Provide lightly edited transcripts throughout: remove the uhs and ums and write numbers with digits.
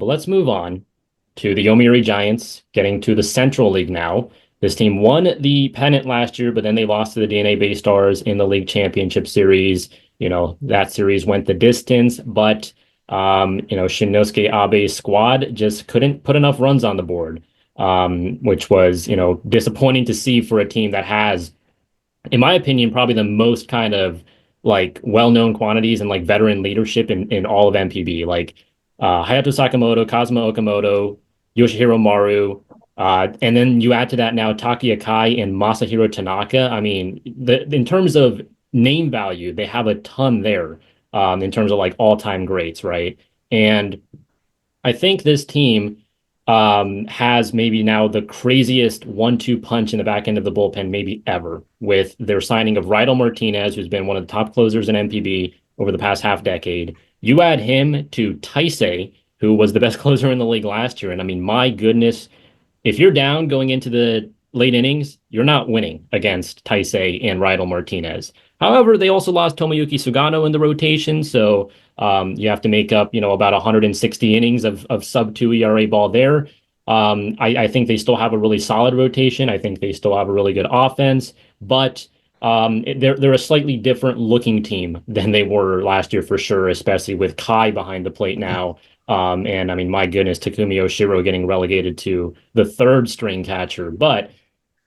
But let's move on to the Yomiuri Giants, getting to the Central League now. This team won the pennant last year, but then they lost to the DeNA BayStars in the league championship series. That series went the distance, but Shinnosuke Abe's squad just couldn't put enough runs on the board, which was, disappointing to see for a team that has, in my opinion, probably the most kind of like well-known quantities and like veteran leadership in all of NPB. Like Hayato Sakamoto, Kazuma Okamoto, Yoshihiro Maru, and then you add to that now Taki Akai and Masahiro Tanaka. I mean, in terms of name value, they have a ton there, in terms of like all-time greats, right? And I think this team has maybe now the craziest 1-2 punch in the back end of the bullpen maybe ever, with their signing of Rydel Martinez, who's been one of the top closers in NPB over the past half decade. You add him to Taisei, who was the best closer in the league last year. And I mean, my goodness, if you're down going into the late innings, you're not winning against Taisei and Rydel Martinez. However, they also lost Tomoyuki Sugano in the rotation, so you have to make up, about 160 innings of sub 2 ERA ball there. I think they still have a really solid rotation. I think they still have a really good offense, but they're a slightly different looking team than they were last year for sure, especially with Kai behind the plate now. And I mean, my goodness, Takumi Oshiro getting relegated to the third string catcher. But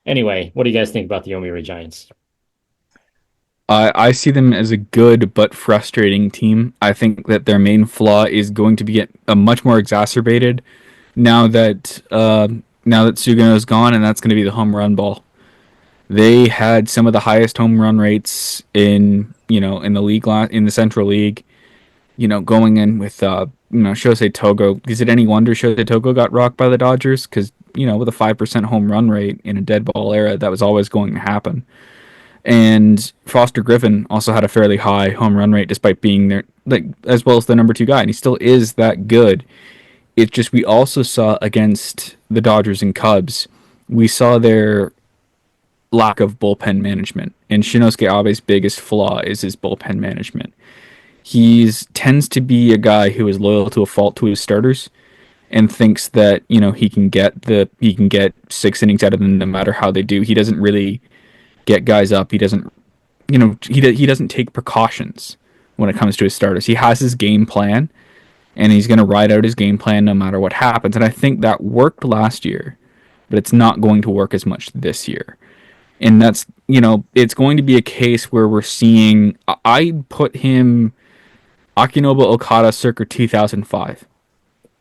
anyway, what do you guys think about the Yomiuri Giants? I see them as a good but frustrating team. I think that their main flaw is going to be much more exacerbated now that Sugano's gone, and that's going to be the home run ball. They had some of the highest home run rates in the league in the Central League. Going in with Shosei Togo. Is it any wonder Shosei Togo got rocked by the Dodgers? Because with a 5% home run rate in a dead ball era, that was always going to happen. And Foster Griffin also had a fairly high home run rate despite being there, like as well as the number 2 guy, and he still is that good. It's just we also saw against the Dodgers and Cubs, we saw their lack of bullpen management. And Shinosuke Abe's biggest flaw is his bullpen management. He tends to be a guy who is loyal to a fault to his starters and thinks that he can get 6 innings out of them no matter how they do. He doesn't really get guys up. He doesn't, he doesn't take precautions when it comes to his starters. He has his game plan, and he's going to ride out his game plan no matter what happens. And I think that worked last year, but it's not going to work as much this year. And that's, it's going to be a case where we're seeing. I put him Akinobu Okada circa 2005.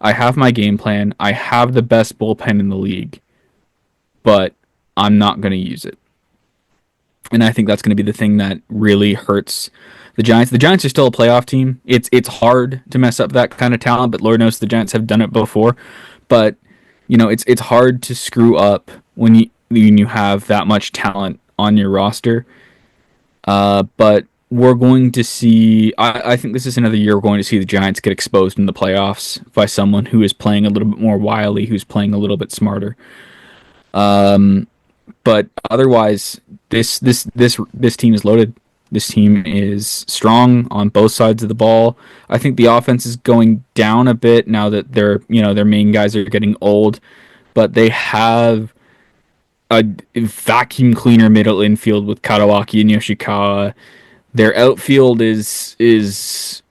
I have my game plan. I have the best bullpen in the league, but I'm not going to use it. And I think that's going to be the thing that really hurts the Giants. The Giants are still a playoff team. It's hard to mess up that kind of talent, but Lord knows the Giants have done it before. But it's hard to screw up when you have that much talent on your roster. But we're going to see. I think this is another year we're going to see the Giants get exposed in the playoffs by someone who is playing a little bit more wily, who's playing a little bit smarter. But otherwise, this team is loaded. This team is strong on both sides of the ball. I think the offense is going down a bit now that their main guys are getting old, but they have a vacuum cleaner middle infield with Karawaki and Yoshikawa. Their outfield is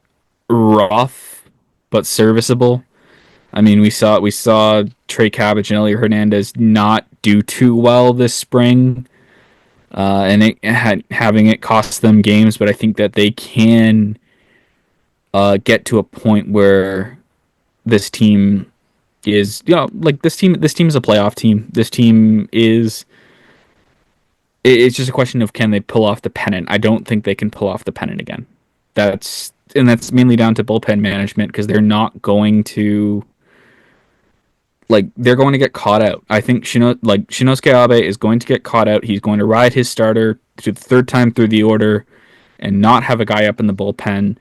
rough but serviceable. I mean, we saw Trey Cabbage and Elliot Hernandez not do too well this spring, and having it cost them games. But I think that they can get to a point where this team is, like this team. This team is a playoff team. This team is. It's just a question of can they pull off the pennant. I don't think they can pull off the pennant again. That's mainly down to bullpen management because they're not going to. They're going to get caught out. I think Shinosuke Abe is going to get caught out. He's going to ride his starter to the third time through the order and not have a guy up in the bullpen.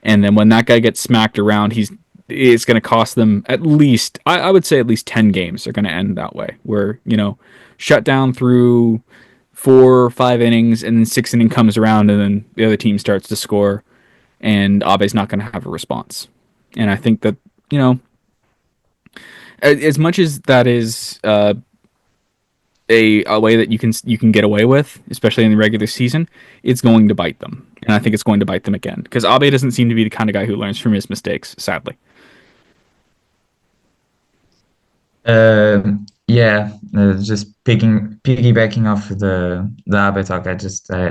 And then when that guy gets smacked around, it's going to cost them at least, I would say at least 10 games are going to end that way. Where, shut down through 4 or 5 innings and then 6th inning comes around and then the other team starts to score and Abe's not going to have a response. And I think that, As much as that is a way that you can get away with, especially in the regular season, it's going to bite them, and I think it's going to bite them again because Abe doesn't seem to be the kind of guy who learns from his mistakes. Sadly, Yeah, just piggybacking off the Abe talk.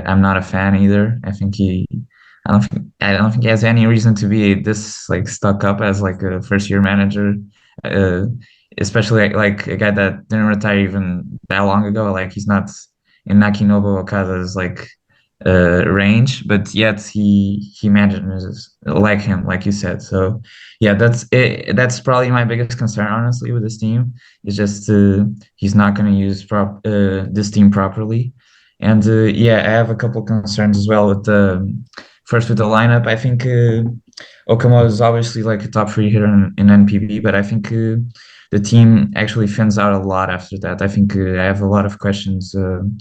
I'm not a fan either. I don't think he has any reason to be this like stuck up as like a first year manager, uh, especially like a guy that didn't retire even that long ago. Like he's not in Nakinobu Okada's like range, but yet he manages like him, like you said. So yeah, that's it. That's probably my biggest concern, honestly, with this team. Is just he's not going to use this team properly, and yeah, I have a couple concerns as well with the first with the lineup. I think Okamoto is obviously like a top three hitter in NPB, but I think the team actually thins out a lot after that. I think I have a lot of questions in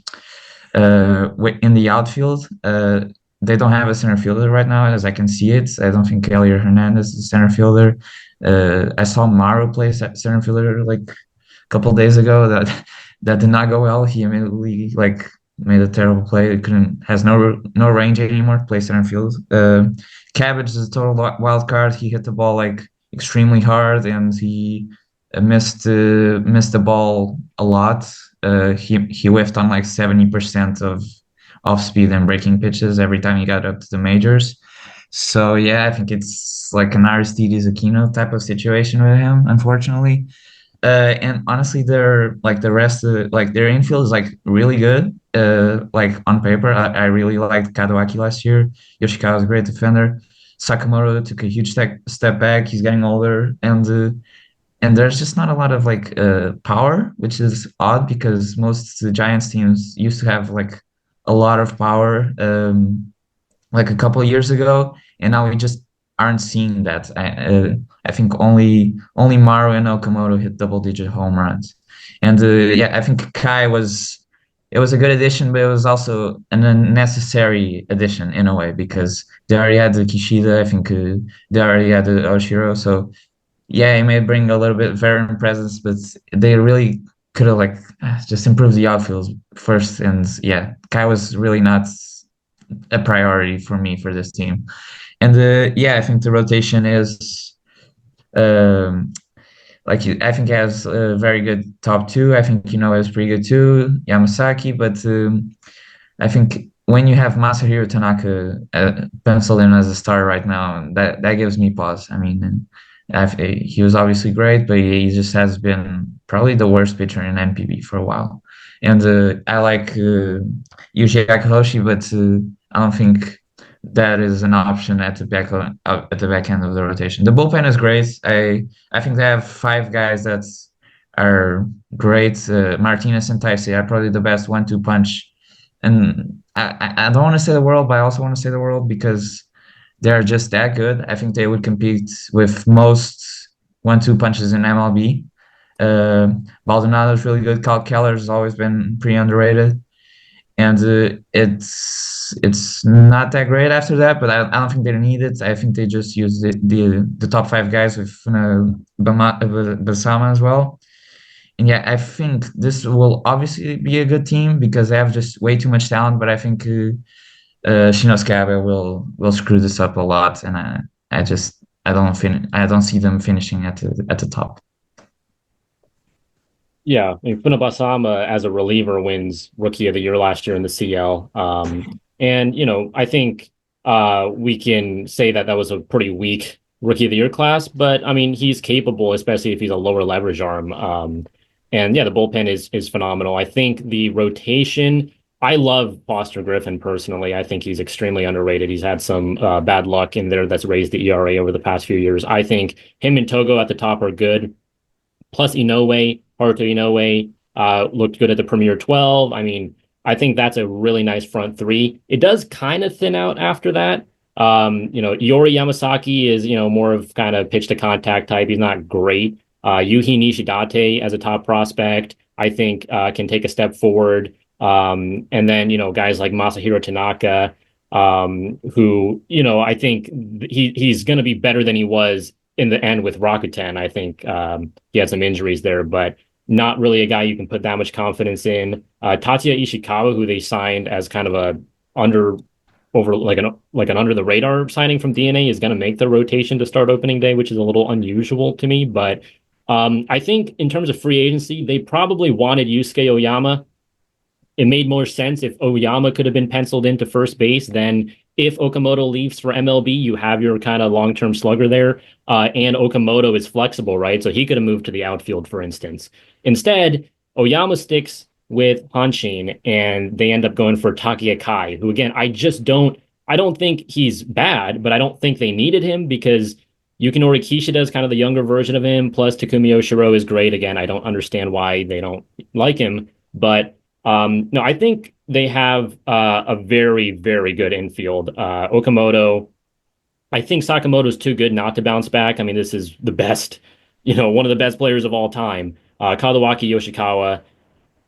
the outfield. They don't have a center fielder right now, as I can see it. I don't think Elier Hernandez is a center fielder. I saw Maru play center fielder like a couple of days ago. That did not go well. He immediately like made a terrible play. It couldn't has no range anymore to play center field. Cabbage is a total wild card. He hit the ball like extremely hard, and he missed the ball a lot. He whiffed on like 70% of off speed and breaking pitches every time he got up to the majors. So yeah, I think it's like an Aristides Aquino type of situation with him, unfortunately. And honestly, they're like the rest of like their infield is like really good. Like on paper, I really liked Kadoaki last year. Yoshikawa is a great defender. Sakamoto took a huge step back. He's getting older, and there's just not a lot of like power, which is odd because most of the Giants teams used to have like a lot of power like a couple of years ago, and now we just aren't seeing that. I think only Maru and Okamoto hit double digit home runs, and yeah, I think Kai was it was a good addition, but it was also an unnecessary addition in a way because they already had the Kishida. I think they already had the Oshiro, so yeah, he may bring a little bit of veteran presence, but they really could have like just improved the outfield first. And yeah, Kai was really not a priority for me for this team. And yeah, I think the rotation is um, like I think he has a very good top two. I think is pretty good too, Yamasaki, but I think when you have Masahiro Tanaka penciled in as a star right now, that gives me pause. I mean, he was obviously great, but he just has been probably the worst pitcher in NPB for a while. And I like Yuji Akahoshi, but I don't think that is an option at the back end of the rotation. The bullpen is great. I think they have five guys that are great. Martinez and Taisei are probably the best 1-2 punch, and I don't want to say the world, but I also want to say the world because they're just that good. I think they would compete with most 1-2 punches in MLB. Uh, Baldonado is really good. Cal Keller has always been pretty underrated, and it's not that great after that. But I don't think they need it. I think they just use the top five guys with Basama as well. And yeah, I think this will obviously be a good team because they have just way too much talent. But I think Shinosuke Abe will screw this up a lot, and I just I don't see them finishing at the top. Yeah, I mean, Funabasama as a reliever wins Rookie of the Year last year in the CL. And I think we can say that that was a pretty weak Rookie of the Year class, but I mean, he's capable, especially if he's a lower leverage arm. And yeah, the bullpen is phenomenal. I think the rotation. I love Foster Griffin personally. I think he's extremely underrated. He's had some bad luck in there that's raised the ERA over the past few years. I think him and Togo at the top are good. Plus Inoue, Haruto Inoue, looked good at the Premier 12. I mean, I think that's a really nice front three. It does kind of thin out after that. Iori Yamasaki is, more of kind of pitch to contact type. He's not great. Yuhi Nishidate as a top prospect, I think can take a step forward. And then, guys like Masahiro Tanaka, who, I think he's going to be better than he was in the end with Rakuten. I think he had some injuries there, but not really a guy you can put that much confidence in. Tatsuya Ishikawa, who they signed as kind of a under over like an under the radar signing from DeNA, is going to make the rotation to start opening day, which is a little unusual to me. But I think in terms of free agency, they probably wanted Yusuke Oyama. It made more sense if Oyama could have been penciled into first base than if Okamoto leaves for MLB. You have your kind of long term slugger there, and Okamoto is flexible, right? So he could have moved to the outfield, for instance. Instead, Oyama sticks with Hanshin, and they end up going for Takia Kai, who again I don't think he's bad, but I don't think they needed him because Yukinori Kishida is kind of the younger version of him. Plus, Takumi Oshiro is great. Again, I don't understand why they don't like him, but no, I think they have a very, very good infield. Okamoto, I think Sakamoto's too good not to bounce back. I mean, this is the best, one of the best players of all time. Kawaki Yoshikawa,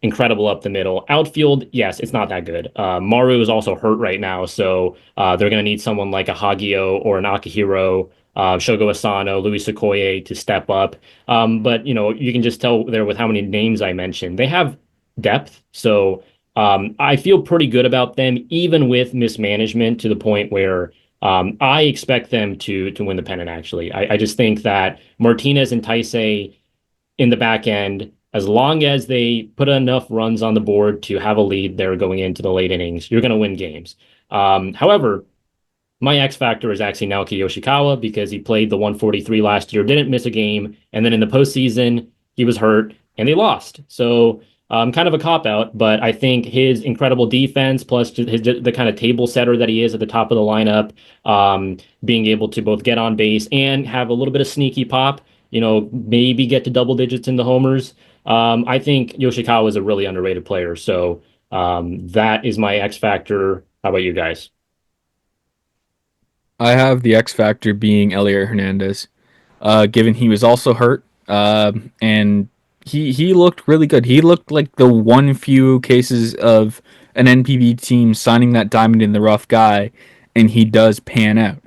incredible up the middle. Outfield, yes, it's not that good. Maru is also hurt right now, so they're going to need someone like a Hagio or an Akihiro, Shogo Asano, Louis Sukoye to step up. But you can just tell there with how many names I mentioned. They have depth, so I feel pretty good about them, even with mismanagement to the point where I expect them to win the pennant. Actually, I just think that Martinez and Taisei in the back end, as long as they put enough runs on the board to have a lead there going into the late innings, you're going to win games. However, my X factor is actually Naoki Yoshikawa because he played the 143 last year, didn't miss a game, and then in the postseason he was hurt and they lost. So kind of a cop out, but I think his incredible defense plus the kind of table setter that he is at the top of the lineup, being able to both get on base and have a little bit of sneaky pop, maybe get to double digits in the homers. I think Yoshikawa is a really underrated player. So that is my X factor. How about you guys? I have the X factor being Elier Hernandez, given he was also hurt, and he looked really good. He looked like the one few cases of an NPB team signing that diamond in the rough guy, and he does pan out.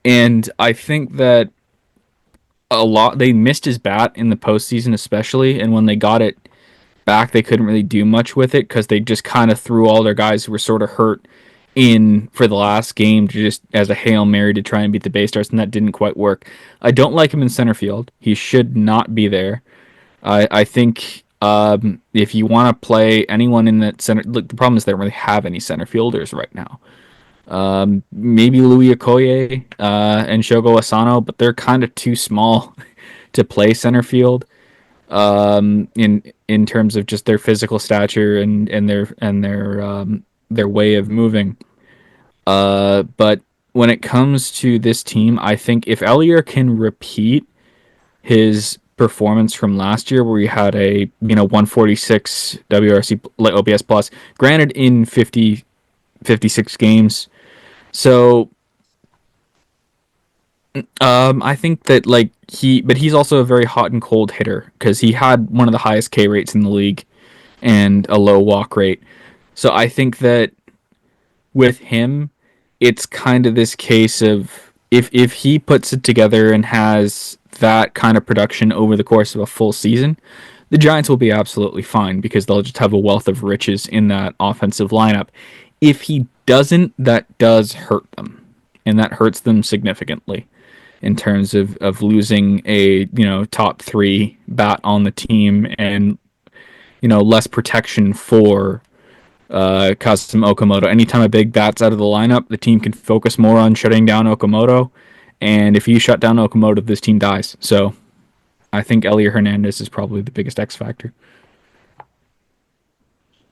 And I think that a lot they missed his bat in the postseason, especially, and when they got it back, they couldn't really do much with it because they just kind of threw all their guys who were sort of hurt in for the last game to just as a Hail Mary to try and beat the BayStars, and that didn't quite work. I don't like him in center field. He should not be there. I think if you want to play anyone in that center, look, the problem is they don't really have any center fielders right now. Maybe Louis Okoye and Shogo Asano, but they're kind of too small to play center field in terms of just their physical stature and their way of moving. But when it comes to this team, I think if Elier can repeat his performance from last year, where he had a 146 WRC OPS plus, granted in 56 games. So I think that but he's also a very hot and cold hitter because he had one of the highest K rates in the league and a low walk rate. So I think that with him, it's kind of this case of if he puts it together and has that kind of production over the course of a full season, the Giants will be absolutely fine because they'll just have a wealth of riches in that offensive lineup. If he doesn't, that does hurt them, and that hurts them significantly in terms of losing a top three bat on the team and less protection for Kazuma Okamoto. Anytime a big bat's out of the lineup, the team can focus more on shutting down Okamoto, and if you shut down Okamoto, this team dies. So I think Elier Hernandez is probably the biggest X factor.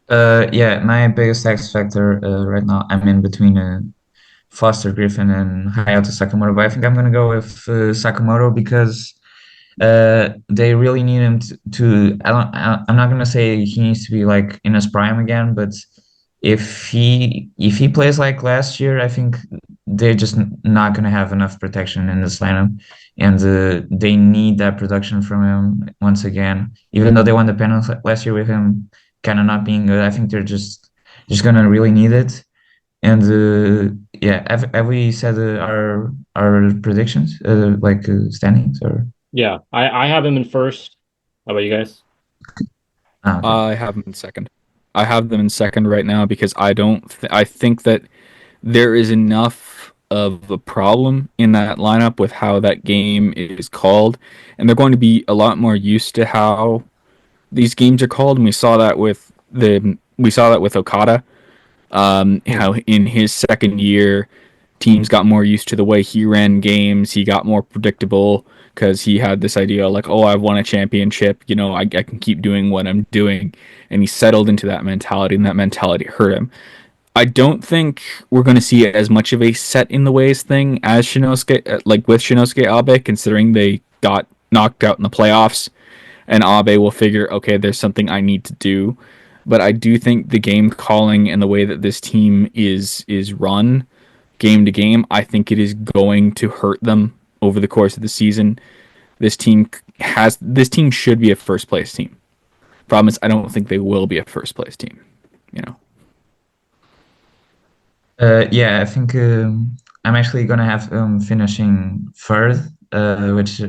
Yeah, my biggest X factor right now, I'm in between Foster Griffin and Hayato Sakamoto, but I think I'm gonna go with Sakamoto because they really need him I'm not gonna say he needs to be like in his prime again, but if he plays like last year, I think they're just not gonna have enough protection in this lineup, and they need that production from him once again. Even though they won the pennant last year with him kind of not being good, I think they're just gonna really need it. And yeah, have we said our predictions, like standings or? Yeah, I have him in first. How about you guys? Ah, okay. I have them in second. I have them in second right now because I don't. I think that there is enough of a problem in that lineup with how that game is called, and they're going to be a lot more used to how these games are called. And we saw that with Okada. Hmm. How in his second year, teams got more used to the way he ran games. He got more predictable because he had this idea like, oh, I've won a championship. You know, I can keep doing what I'm doing. And he settled into that mentality, and that mentality hurt him. I don't think we're going to see as much of a set in the ways thing as Shinosuke, like with Shinosuke Abe, considering they got knocked out in the playoffs, and Abe will figure, okay, there's something I need to do. But I do think the game calling and the way that this team is run game to game, I think it is going to hurt them over the course of the season. This team should be a first place team. Problem is, I don't think they will be a first place team. You know. Yeah, I think I'm actually gonna have finishing third, which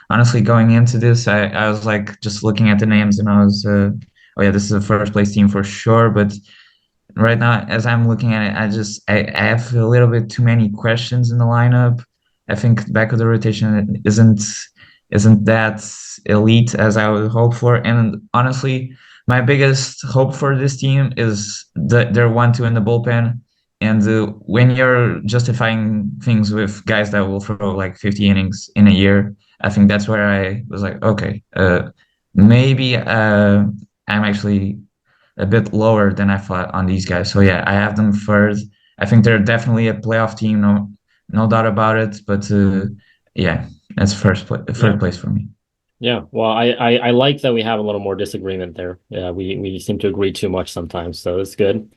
honestly going into this, I was like just looking at the names and I was, oh yeah, this is a first place team for sure. But right now, as I'm looking at it, I have a little bit too many questions in the lineup. I think back of the rotation isn't that elite as I would hope for. And honestly, my biggest hope for this team is their 1-2 in the bullpen. And when you're justifying things with guys that will throw like 50 innings in a year, I think that's where I was like, okay, maybe I'm actually a bit lower than I thought on these guys. So yeah, I have them third. I think they're definitely a playoff team, no doubt about it. But yeah, that's Yeah. third place for me. Yeah, well, I like that we have a little more disagreement there. Yeah, we seem to agree too much sometimes, so it's good.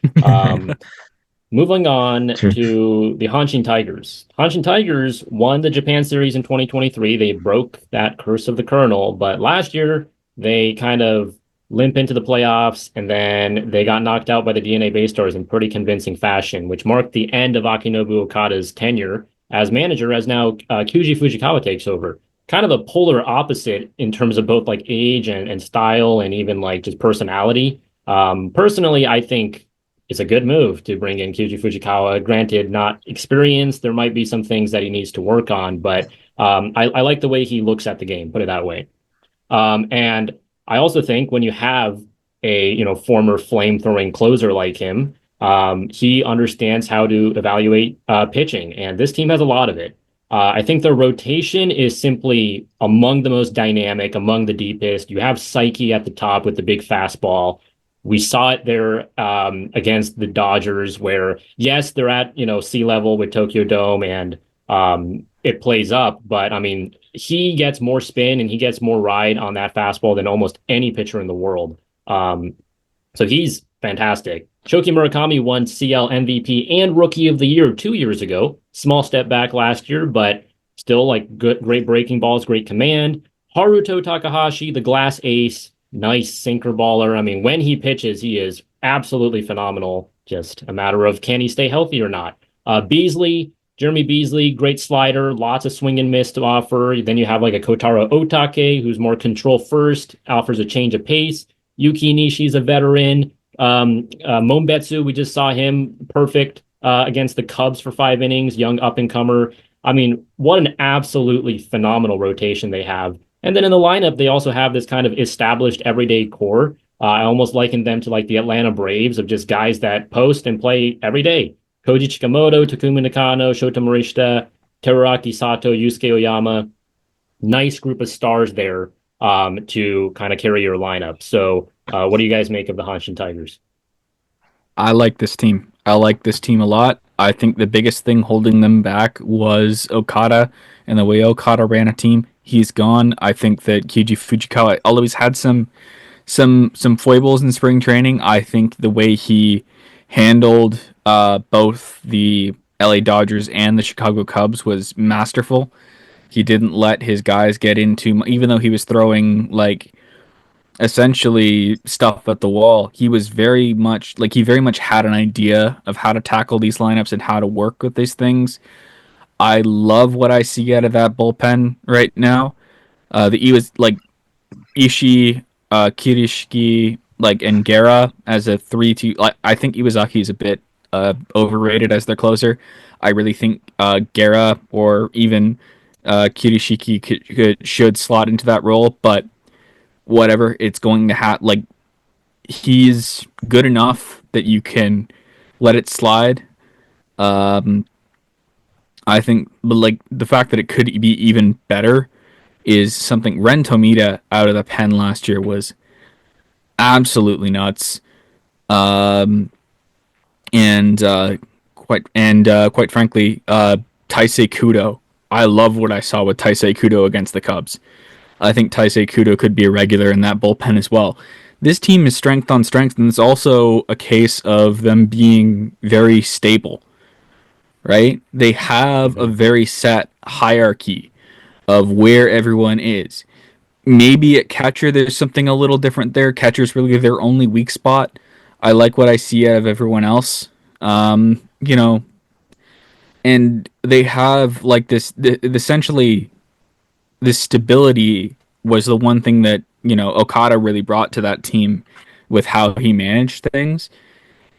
Moving on True. to the Hanshin Tigers. Hanshin Tigers won the Japan Series in 2023. They broke that curse of the Colonel, but last year they kind of limp into the playoffs and then they got knocked out by the DeNA BayStars in pretty convincing fashion, which marked the end of Akinobu Okada's tenure as manager, as now Kyuji Fujikawa takes over. Kind of a polar opposite in terms of both like age and style and even like just personality. Personally, I think it's a good move to bring in Kyuji Fujikawa. Granted, not experienced. There might be some things that he needs to work on, but I like the way he looks at the game, put it that way. And I also think when you have a former flame throwing closer like him, he understands how to evaluate pitching, and this team has a lot of it. I think the rotation is simply among the most dynamic, among the deepest. You have Psyche at the top with the big fastball. We saw it there against the Dodgers, where yes, they're at sea level with Tokyo Dome, and it plays up. But I mean, he gets more spin and he gets more ride on that fastball than almost any pitcher in the world. Um, so he's fantastic. Shoki Murakami won CL MVP and Rookie of the Year 2 years ago. Small step back last year, but still like good, great breaking balls, great command. Haruto Takahashi, the glass ace, nice sinker baller. I mean, when he pitches, he is absolutely phenomenal. Just a matter of can he stay healthy or not. Jeremy Beasley, great slider, lots of swing and miss to offer. Then you have like a Kotaro Otake, who's more control first, offers a change of pace. Yuki Nishi's a veteran. Mombetsu, we just saw him perfect against the Cubs for 5 innings, young up and comer. I mean, what an absolutely phenomenal rotation they have. And then in the lineup, they also have this kind of established everyday core. I almost liken them to like the Atlanta Braves of just guys that post and play every day. Koji Chikamoto, Takumi Nakano, Shota Morishita, Teruraki Sato, Yusuke Oyama. Nice group of stars there to kind of carry your lineup. So, what do you guys make of the Hanshin Tigers? I like this team. I like this team a lot. I think the biggest thing holding them back was Okada and the way Okada ran a team. He's gone. I think that Kyuji Fujikawa, although he's had some foibles in spring training, I think the way he handled both the LA Dodgers and the Chicago Cubs was masterful. He didn't let his guys get into, even though he was throwing like essentially stuff at the wall. He was very much like he very much had an idea of how to tackle these lineups and how to work with these things. I love what I see out of that bullpen right now. The E was like Ishii, Kirishiki, like and Gera as a 3-2. Like I think Iwazaki is a bit overrated as their closer. I really think Gera or even Kirishiki should slot into that role, but whatever. It's going to have like he's good enough that you can let it slide. Um, I think, but like the fact that it could be even better is something. Ren Tomita out of the pen last year was absolutely nuts. Um, and quite frankly, Taisei Kudo. I love what I saw with Taisei Kudo against the Cubs. I think Taisei Kudo could be a regular in that bullpen as well. This team is strength on strength, and it's also a case of them being very stable, right? They have a Mhm. very set hierarchy of where everyone is. Maybe at catcher, there's something a little different there. Catcher's really their only weak spot. I like what I see out of everyone else. You know, and they have like essentially this stability was the one thing that Okada really brought to that team with how he managed things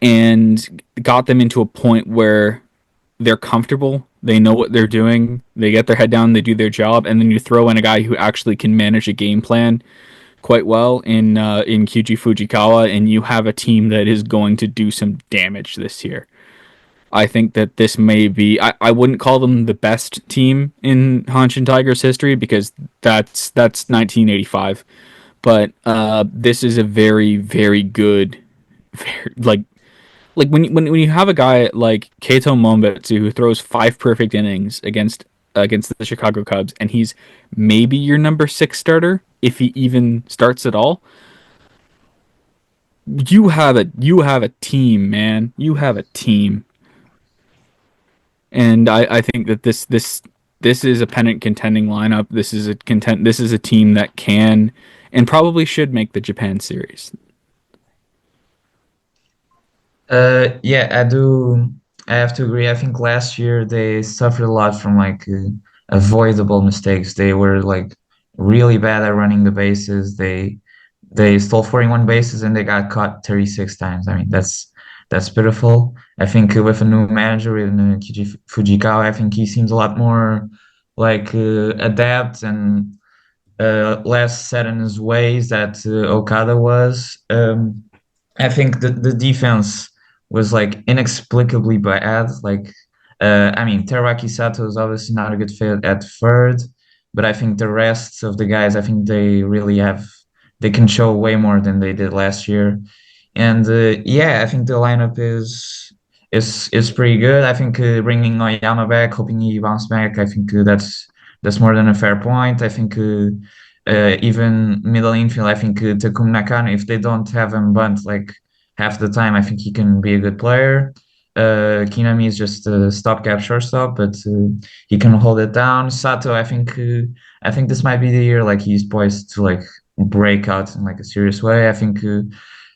and got them into a point where they're comfortable, they know what they're doing, they get their head down, they do their job, and then you throw in a guy who actually can manage a game plan quite well in Kyuji Fujikawa, and you have a team that is going to do some damage this year. I think that this may be. I wouldn't call them the best team in Hanshin Tigers history because that's 1985. But this is a very very good, very, like when you have a guy like Keito Mombetsu who throws 5 perfect innings against the Chicago Cubs and he's maybe your number 6 starter if he even starts at all. You have a team, man. You have a team. And I think that this is a pennant contending lineup. This is a team that can and probably should make the Japan series. Yeah, I do. I have to agree. I think last year they suffered a lot from like avoidable mistakes. They were like really bad at running the bases. They stole 41 bases and they got caught 36 times. I mean, that's pitiful. I think with a new manager in Kiji Fujikawa, I think he seems a lot more like adept and less set in his ways that Okada was. I think the defense was like inexplicably bad. Like, I mean, Teraki Sato is obviously not a good fit at third, but I think the rest of the guys, I think they can show way more than they did last year. And yeah, I think the lineup is pretty good. I think bringing Oyama back, hoping he bounce back. I think that's more than a fair point. I think even middle infield. I think Takumi Nakano, if they don't have him bunt like half the time, I think he can be a good player. Kinami is just a stopgap shortstop, but he can hold it down. Sato, I think this might be the year like he's poised to like break out in like a serious way. I think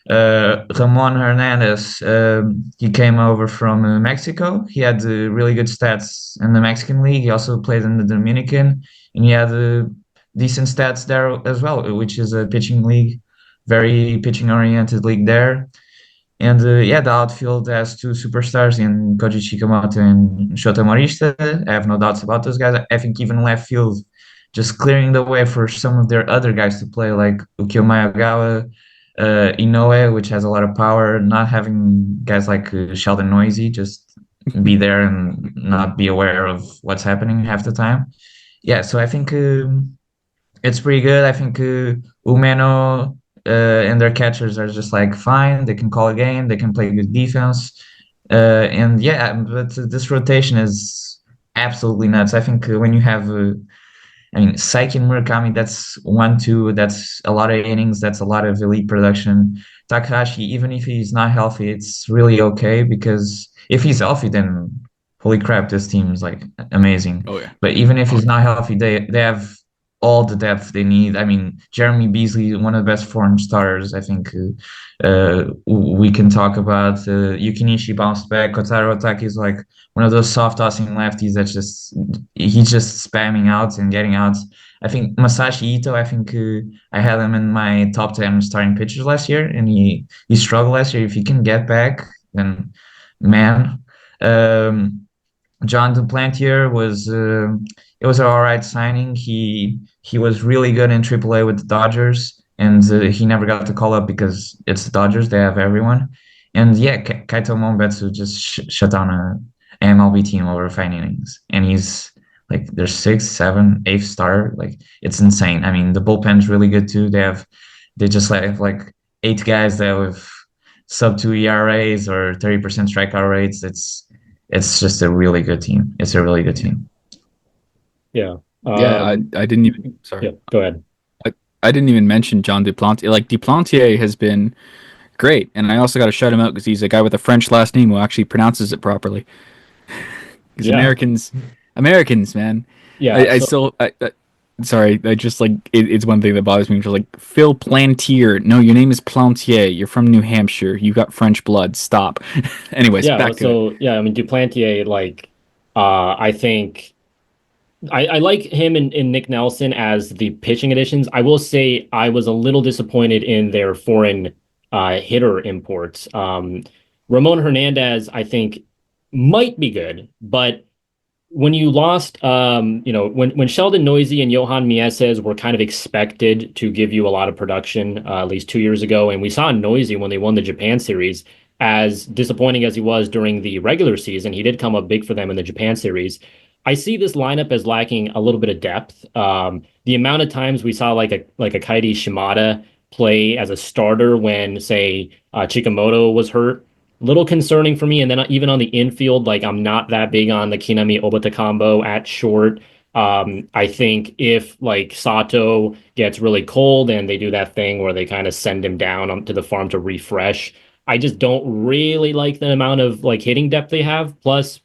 Ramon Hernandez, he came over from Mexico. He had really good stats in the Mexican league. He also played in the Dominican, and he had decent stats there as well, which is a pitching league, very pitching oriented league there. And yeah, the outfield has two superstars in Koji Chikamoto and Shota Morishita. I have no doubts about those guys. I think even left field, just clearing the way for some of their other guys to play, like Ukyo Mayagawa, Inoue, which has a lot of power. Not having guys like Sheldon Noisy just be there and not be aware of what's happening half the time. Yeah, so I think it's pretty good. I think Umeno and their catchers are just like fine. They can call a game. They can play good defense. And yeah, but this rotation is absolutely nuts. I think when you have, I mean, Saiki and Murakami, that's 1-2. That's a lot of innings. That's a lot of elite production. Takahashi, even if he's not healthy, it's really okay because if he's healthy, then holy crap, this team is like amazing. Oh yeah. But even if he's not healthy, they have all the depth they need. I mean, Jeremy Beasley, one of the best foreign starters. I think we can talk about. Yukinishi bounced back. Kotaro Otaki is like one of those soft tossing lefties that he's just spamming out and getting out. I think Masashi Ito. I think I had him in my top 10 starting pitchers last year, and he struggled last year. If he can get back, then man. Um, John Duplantier was it was an all right signing. He was really good in AAA with the Dodgers, and he never got the call up because it's the Dodgers. They have everyone, and yeah, Kaito Monbetsu just shut down a MLB team over 5 innings, and he's like their sixth, seventh, eighth star. Like it's insane. I mean, the bullpen's really good too. They just have like 8 guys that have sub 2 ERAs or 30% strikeout rates. It's just a really good team. It's a really good team. Yeah. Yeah, I didn't even Yeah, sorry. go ahead. I didn't even mention John Duplantier. Like Duplantier has been great, and I also got to shout him out because he's a guy with a French last name who actually pronounces it properly. Because Yeah. Americans, man. Yeah. I So still, sorry, I just like it's one thing that bothers me. Which is like Phil Plantier. No, your name is Plantier. You're from New Hampshire. You got French blood. Stop. Anyways, yeah, back to it. so yeah, I mean Duplantier, like I think I like him and Nick Nelson as the pitching additions. I will say I was a little disappointed in their foreign hitter imports. Ramon Hernandez, I think, might be good, but when you lost, when Sheldon Noisy and Johan Mieses were kind of expected to give you a lot of production, at least 2 years ago, and we saw Noisy when they won the Japan series, as disappointing as he was during the regular season, he did come up big for them in the Japan series. I see this lineup as lacking a little bit of depth. The amount of times we saw like a Kaidi Shimada play as a starter when, say, Chikamoto was hurt, little concerning for me. And then even on the infield, like I'm not that big on the Kinami Obata combo at short. I think if like Sato gets really cold and they do that thing where they kind of send him down to the farm to refresh, I just don't really like the amount of like hitting depth they have. Plus,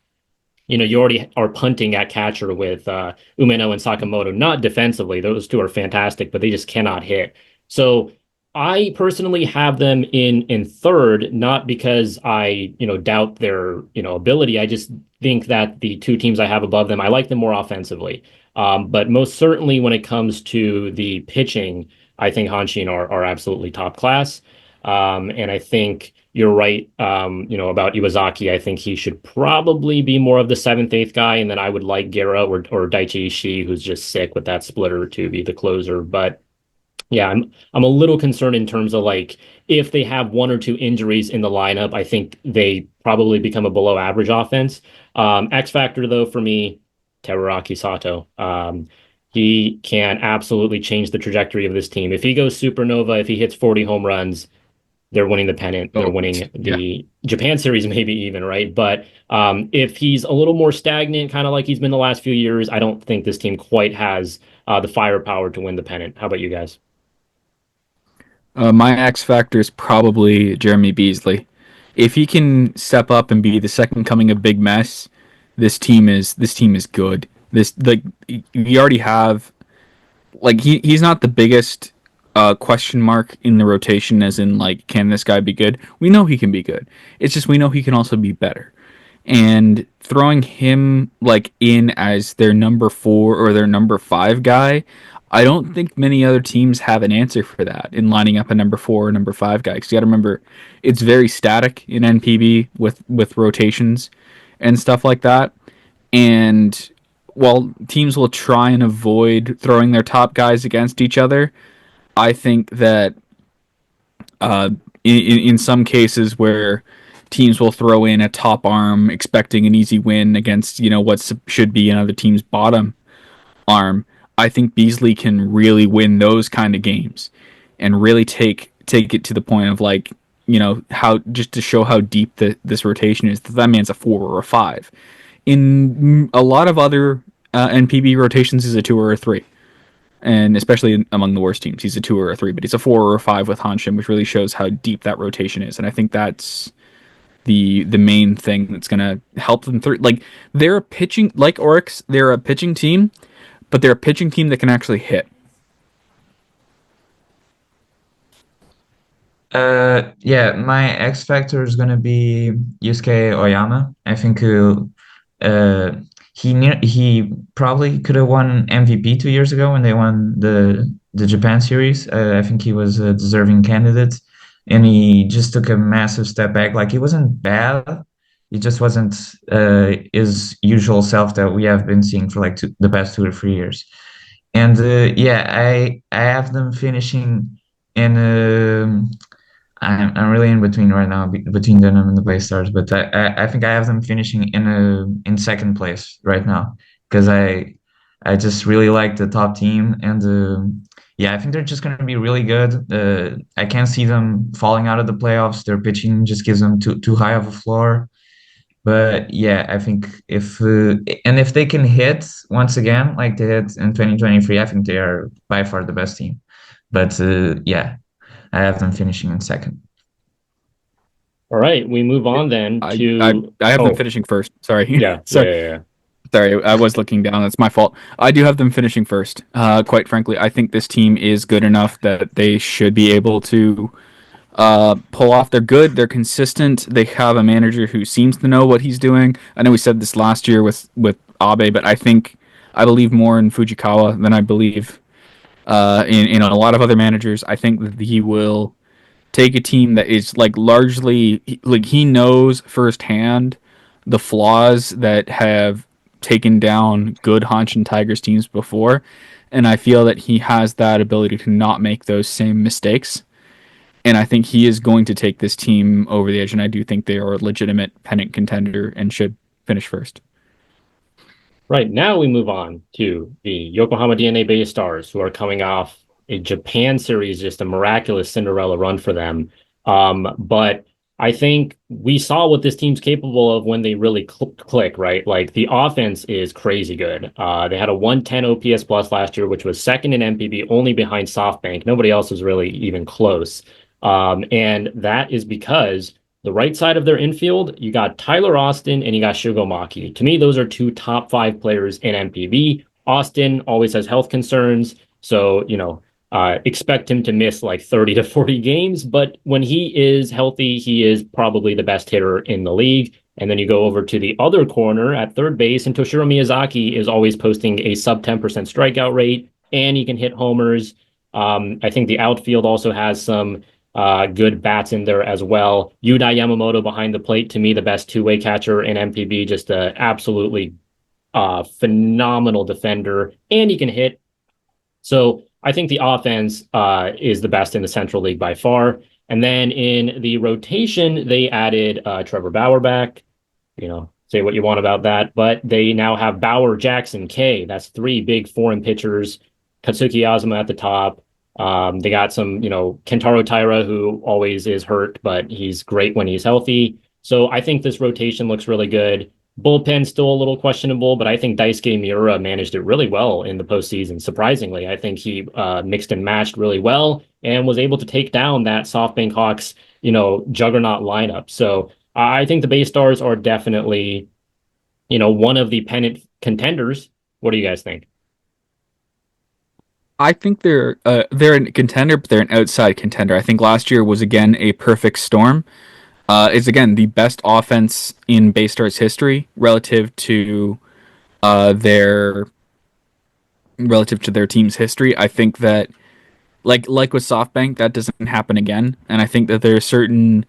you already are punting at catcher with Umeno and Sakamoto. Not defensively; those two are fantastic, but they just cannot hit. So I personally have them in third, not because I doubt their ability. I just think that the two teams I have above them, I like them more offensively. But most certainly when it comes to the pitching, I think Hanshin are absolutely top class. And I think you're right, about Iwazaki. I think he should probably be more of the seventh, eighth guy, and then I would like Guerra or Daichi Ishii, who's just sick with that splitter, to be the closer. But yeah, I'm a little concerned in terms of like if they have one or two injuries in the lineup, I think they probably become a below average offense. X factor though for me, Teraraki Sato. He can absolutely change the trajectory of this team. If he goes supernova, if he hits 40 home runs, they're winning the pennant. They're Oh, winning yeah. the Japan series, maybe even, right? But if he's a little more stagnant, kind of like he's been the last few years, I don't think this team quite has the firepower to win the pennant. How about you guys? My X factor is probably Jeremy Beasley. If he can step up and be the second coming of Big Mess, this team is good. This like you already have like he's not the biggest question mark in the rotation as in like can this guy be good? We know he can be good. It's just we know he can also be better. And throwing him like in as their number 4 or their number 5 guy, I don't think many other teams have an answer for that in lining up a number 4 or number 5 guy. Because you got to remember, it's very static in NPB with rotations and stuff like that. And while teams will try and avoid throwing their top guys against each other, I think that uh, in some cases where teams will throw in a top arm expecting an easy win against what should be another team's bottom arm, I think Beasley can really win those kind of games and really take it to the point of like how just to show how deep this rotation is. That man's a 4 or a 5. In a lot of other NPB rotations, is a 2 or a 3, and especially among the worst teams, he's a 2 or a 3. But he's a 4 or a 5 with Hanshin, which really shows how deep that rotation is. And I think that's the main thing that's gonna help them through. Like they're a pitching like Oryx, they're a pitching team, but they're a pitching team that can actually hit. Yeah, my X factor is gonna be Yusuke Oyama. I think uh, he probably could have won MVP 2 years ago when they won the Japan series. I think he was a deserving candidate, and he just took a massive step back. Like he wasn't bad, he just wasn't his usual self that we have been seeing for like the past 2 or 3 years. And yeah, I have them finishing in. I'm really in between right now between DeNA and the BayStars, but I think I have them finishing in second place right now because I just really like the top team and yeah, I think they're just going to be really good. I can't see them falling out of the playoffs. Their pitching just gives them too high of a floor. But yeah, I think if they can hit once again like they hit in 2023, I think they are by far the best team. But yeah, I have them finishing in second. All right, we move on then to I have them oh finishing first. Sorry. yeah, yeah, Sorry. yeah, yeah. Sorry, I was looking down. That's my fault. I do have them finishing first. Quite frankly, I think this team is good enough that they should be able to pull off. They're good. They're consistent. They have a manager who seems to know what he's doing. I know we said this last year with Abe, but I believe more in Fujikawa than I believe in a lot of other managers. I think that he will take a team that is like largely like he knows firsthand the flaws that have taken down good Hanshin Tigers teams before, and I feel that he has that ability to not make those same mistakes. And I think he is going to take this team over the edge, and I do think they are a legitimate pennant contender and should finish first. Right now, we move on to the Yokohama DeNA BayStars, who are coming off a Japan series, just a miraculous Cinderella run for them. But I think we saw what this team's capable of when they really click, right? Like the offense is crazy good. They had a 110 OPS plus last year, which was second in NPB, only behind SoftBank. Nobody else was really even close. And that is because the right side of their infield, you got Tyler Austin and you got Shugo Maki. To me, those are two top five players in MPB. Austin always has health concerns, so expect him to miss like 30 to 40 games. But when he is healthy, he is probably the best hitter in the league. And then you go over to the other corner at third base, and Toshiro Miyazaki is always posting a sub 10% strikeout rate, and he can hit homers. I think the outfield also has some good bats in there as well. Yudai Yamamoto behind the plate, to me, the best two-way catcher in MPB, just a absolutely phenomenal defender, and he can hit. So I think the offense is the best in the Central League by far. And then in the rotation, they added Trevor Bauer back. Say what you want about that, but they now have Bauer, Jackson, K. That's three big foreign pitchers. Katsuki Azuma at the top. They got some, Kentaro Taira, who always is hurt, but he's great when he's healthy. So I think this rotation looks really good. Bullpen still a little questionable, but I think Daisuke Miura managed it really well in the postseason. Surprisingly, I think he mixed and matched really well and was able to take down that SoftBank Hawks, juggernaut lineup. So I think the BayStars are definitely, one of the pennant contenders. What do you guys think? I think they're a contender, but they're an outside contender. I think last year was again a perfect storm. It's again the best offense in BayStars history uh, their relative to their team's history. I think that like with SoftBank, that doesn't happen again, and I think that there are certain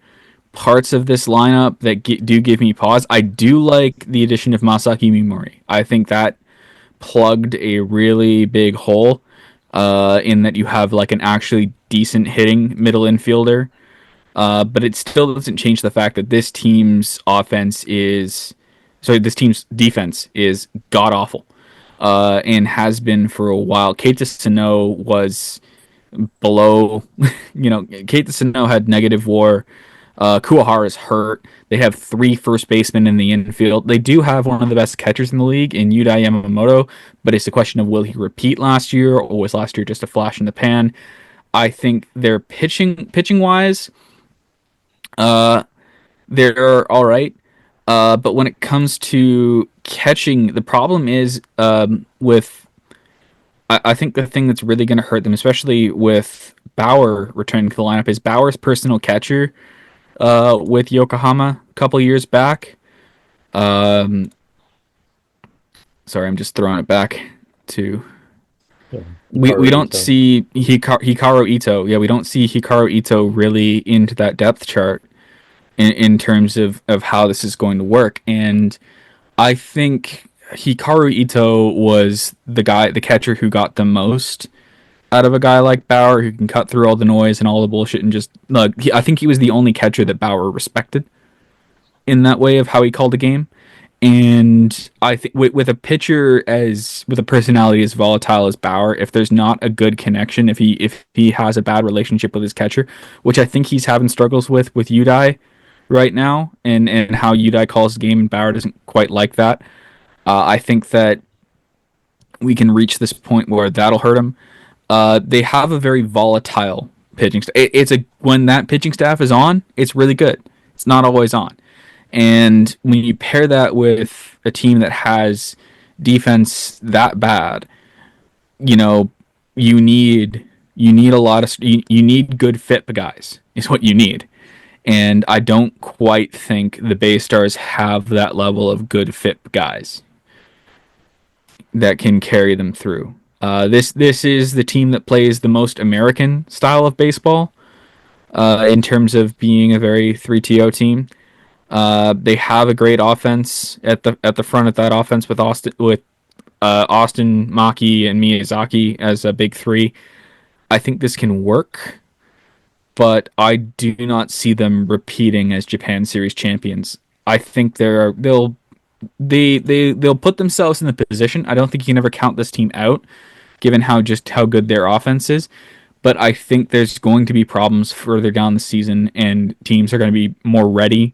parts of this lineup that do give me pause. I do like the addition of Masaki Mimori. I think that plugged a really big hole in that you have like an actually decent hitting middle infielder. But it still doesn't change the fact that this team's defense is god awful, and has been for a while. Keita Sano was below, Keita Sano had negative WAR. Kuwahara's hurt. They have three first basemen in the infield. They do have one of the best catchers in the league in Yudai Yamamoto, but it's a question of will he repeat last year or was last year just a flash in the pan? I think they're pitching wise, uh, they're all right. But when it comes to catching, the problem is with I think the thing that's really going to hurt them, especially with Bauer returning to the lineup, is Bauer's personal catcher with Yokohama a couple years back. Um, Sorry, I'm just throwing it back to Yeah. we Hikaru don't Ito. see Hikaru Ito. Yeah, we don't see Hikaru Ito really into that depth chart in terms of how this is going to work. And I think Hikaru Ito was the catcher who got the most out of a guy like Bauer, who can cut through all the noise and all the bullshit and just look. I think he was the only catcher that Bauer respected in that way of how he called a game. And I think with a pitcher as with a personality as volatile as Bauer, if there's not a good connection, if he has a bad relationship with his catcher, which I think he's having struggles with Udai right now, and how Udai calls the game, and Bauer doesn't quite like that. I think that we can reach this point where that'll hurt him. They have a very volatile pitching staff. It's a when that pitching staff is on, it's really good. It's not always on. And when you pair that with a team that has defense that bad, you know, you need a lot of you need good fit guys is what you need. And I don't quite think the BayStars have that level of good fit guys that can carry them through. This is the team that plays the most American style of baseball in terms of being a very 3-TO team. They have a great offense at the front of that offense with Austin, Maki, and Miyazaki as a big three. I think this can work, but I do not see them repeating as Japan Series champions. I think they'll put themselves in the position. I don't think you can ever count this team out, given how good their offense is. But I think there's going to be problems further down the season, and teams are going to be more ready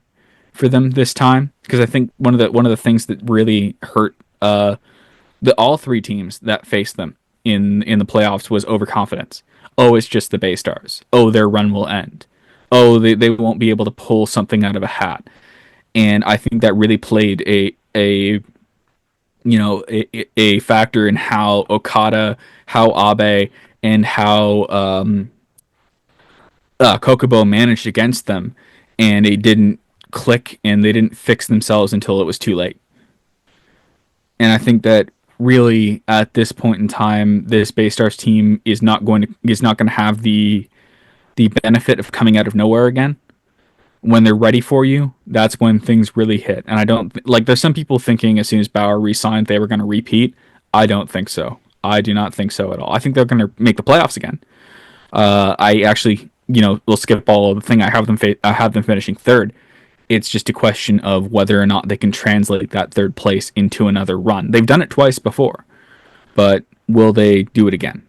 for them this time. Because I think one of the things that really hurt the all three teams that faced them in the playoffs was overconfidence. Oh, it's just the BayStars. Oh, their run will end. Oh, they won't be able to pull something out of a hat. And I think that really played a factor in how Okada, how Abe, and how Kokubo managed against them, and it didn't click, and they didn't fix themselves until it was too late. And I think that really at this point in time, this BayStars team is not going to have the benefit of coming out of nowhere again. When they're ready for you, that's when things really hit. And I don't like. There's some people thinking as soon as Bauer re-signed, they were going to repeat. I don't think so. I do not think so at all. I think they're going to make the playoffs again. I actually, we'll skip all of the thing. I have them finishing third. It's just a question of whether or not they can translate that third place into another run. They've done it twice before, but will they do it again?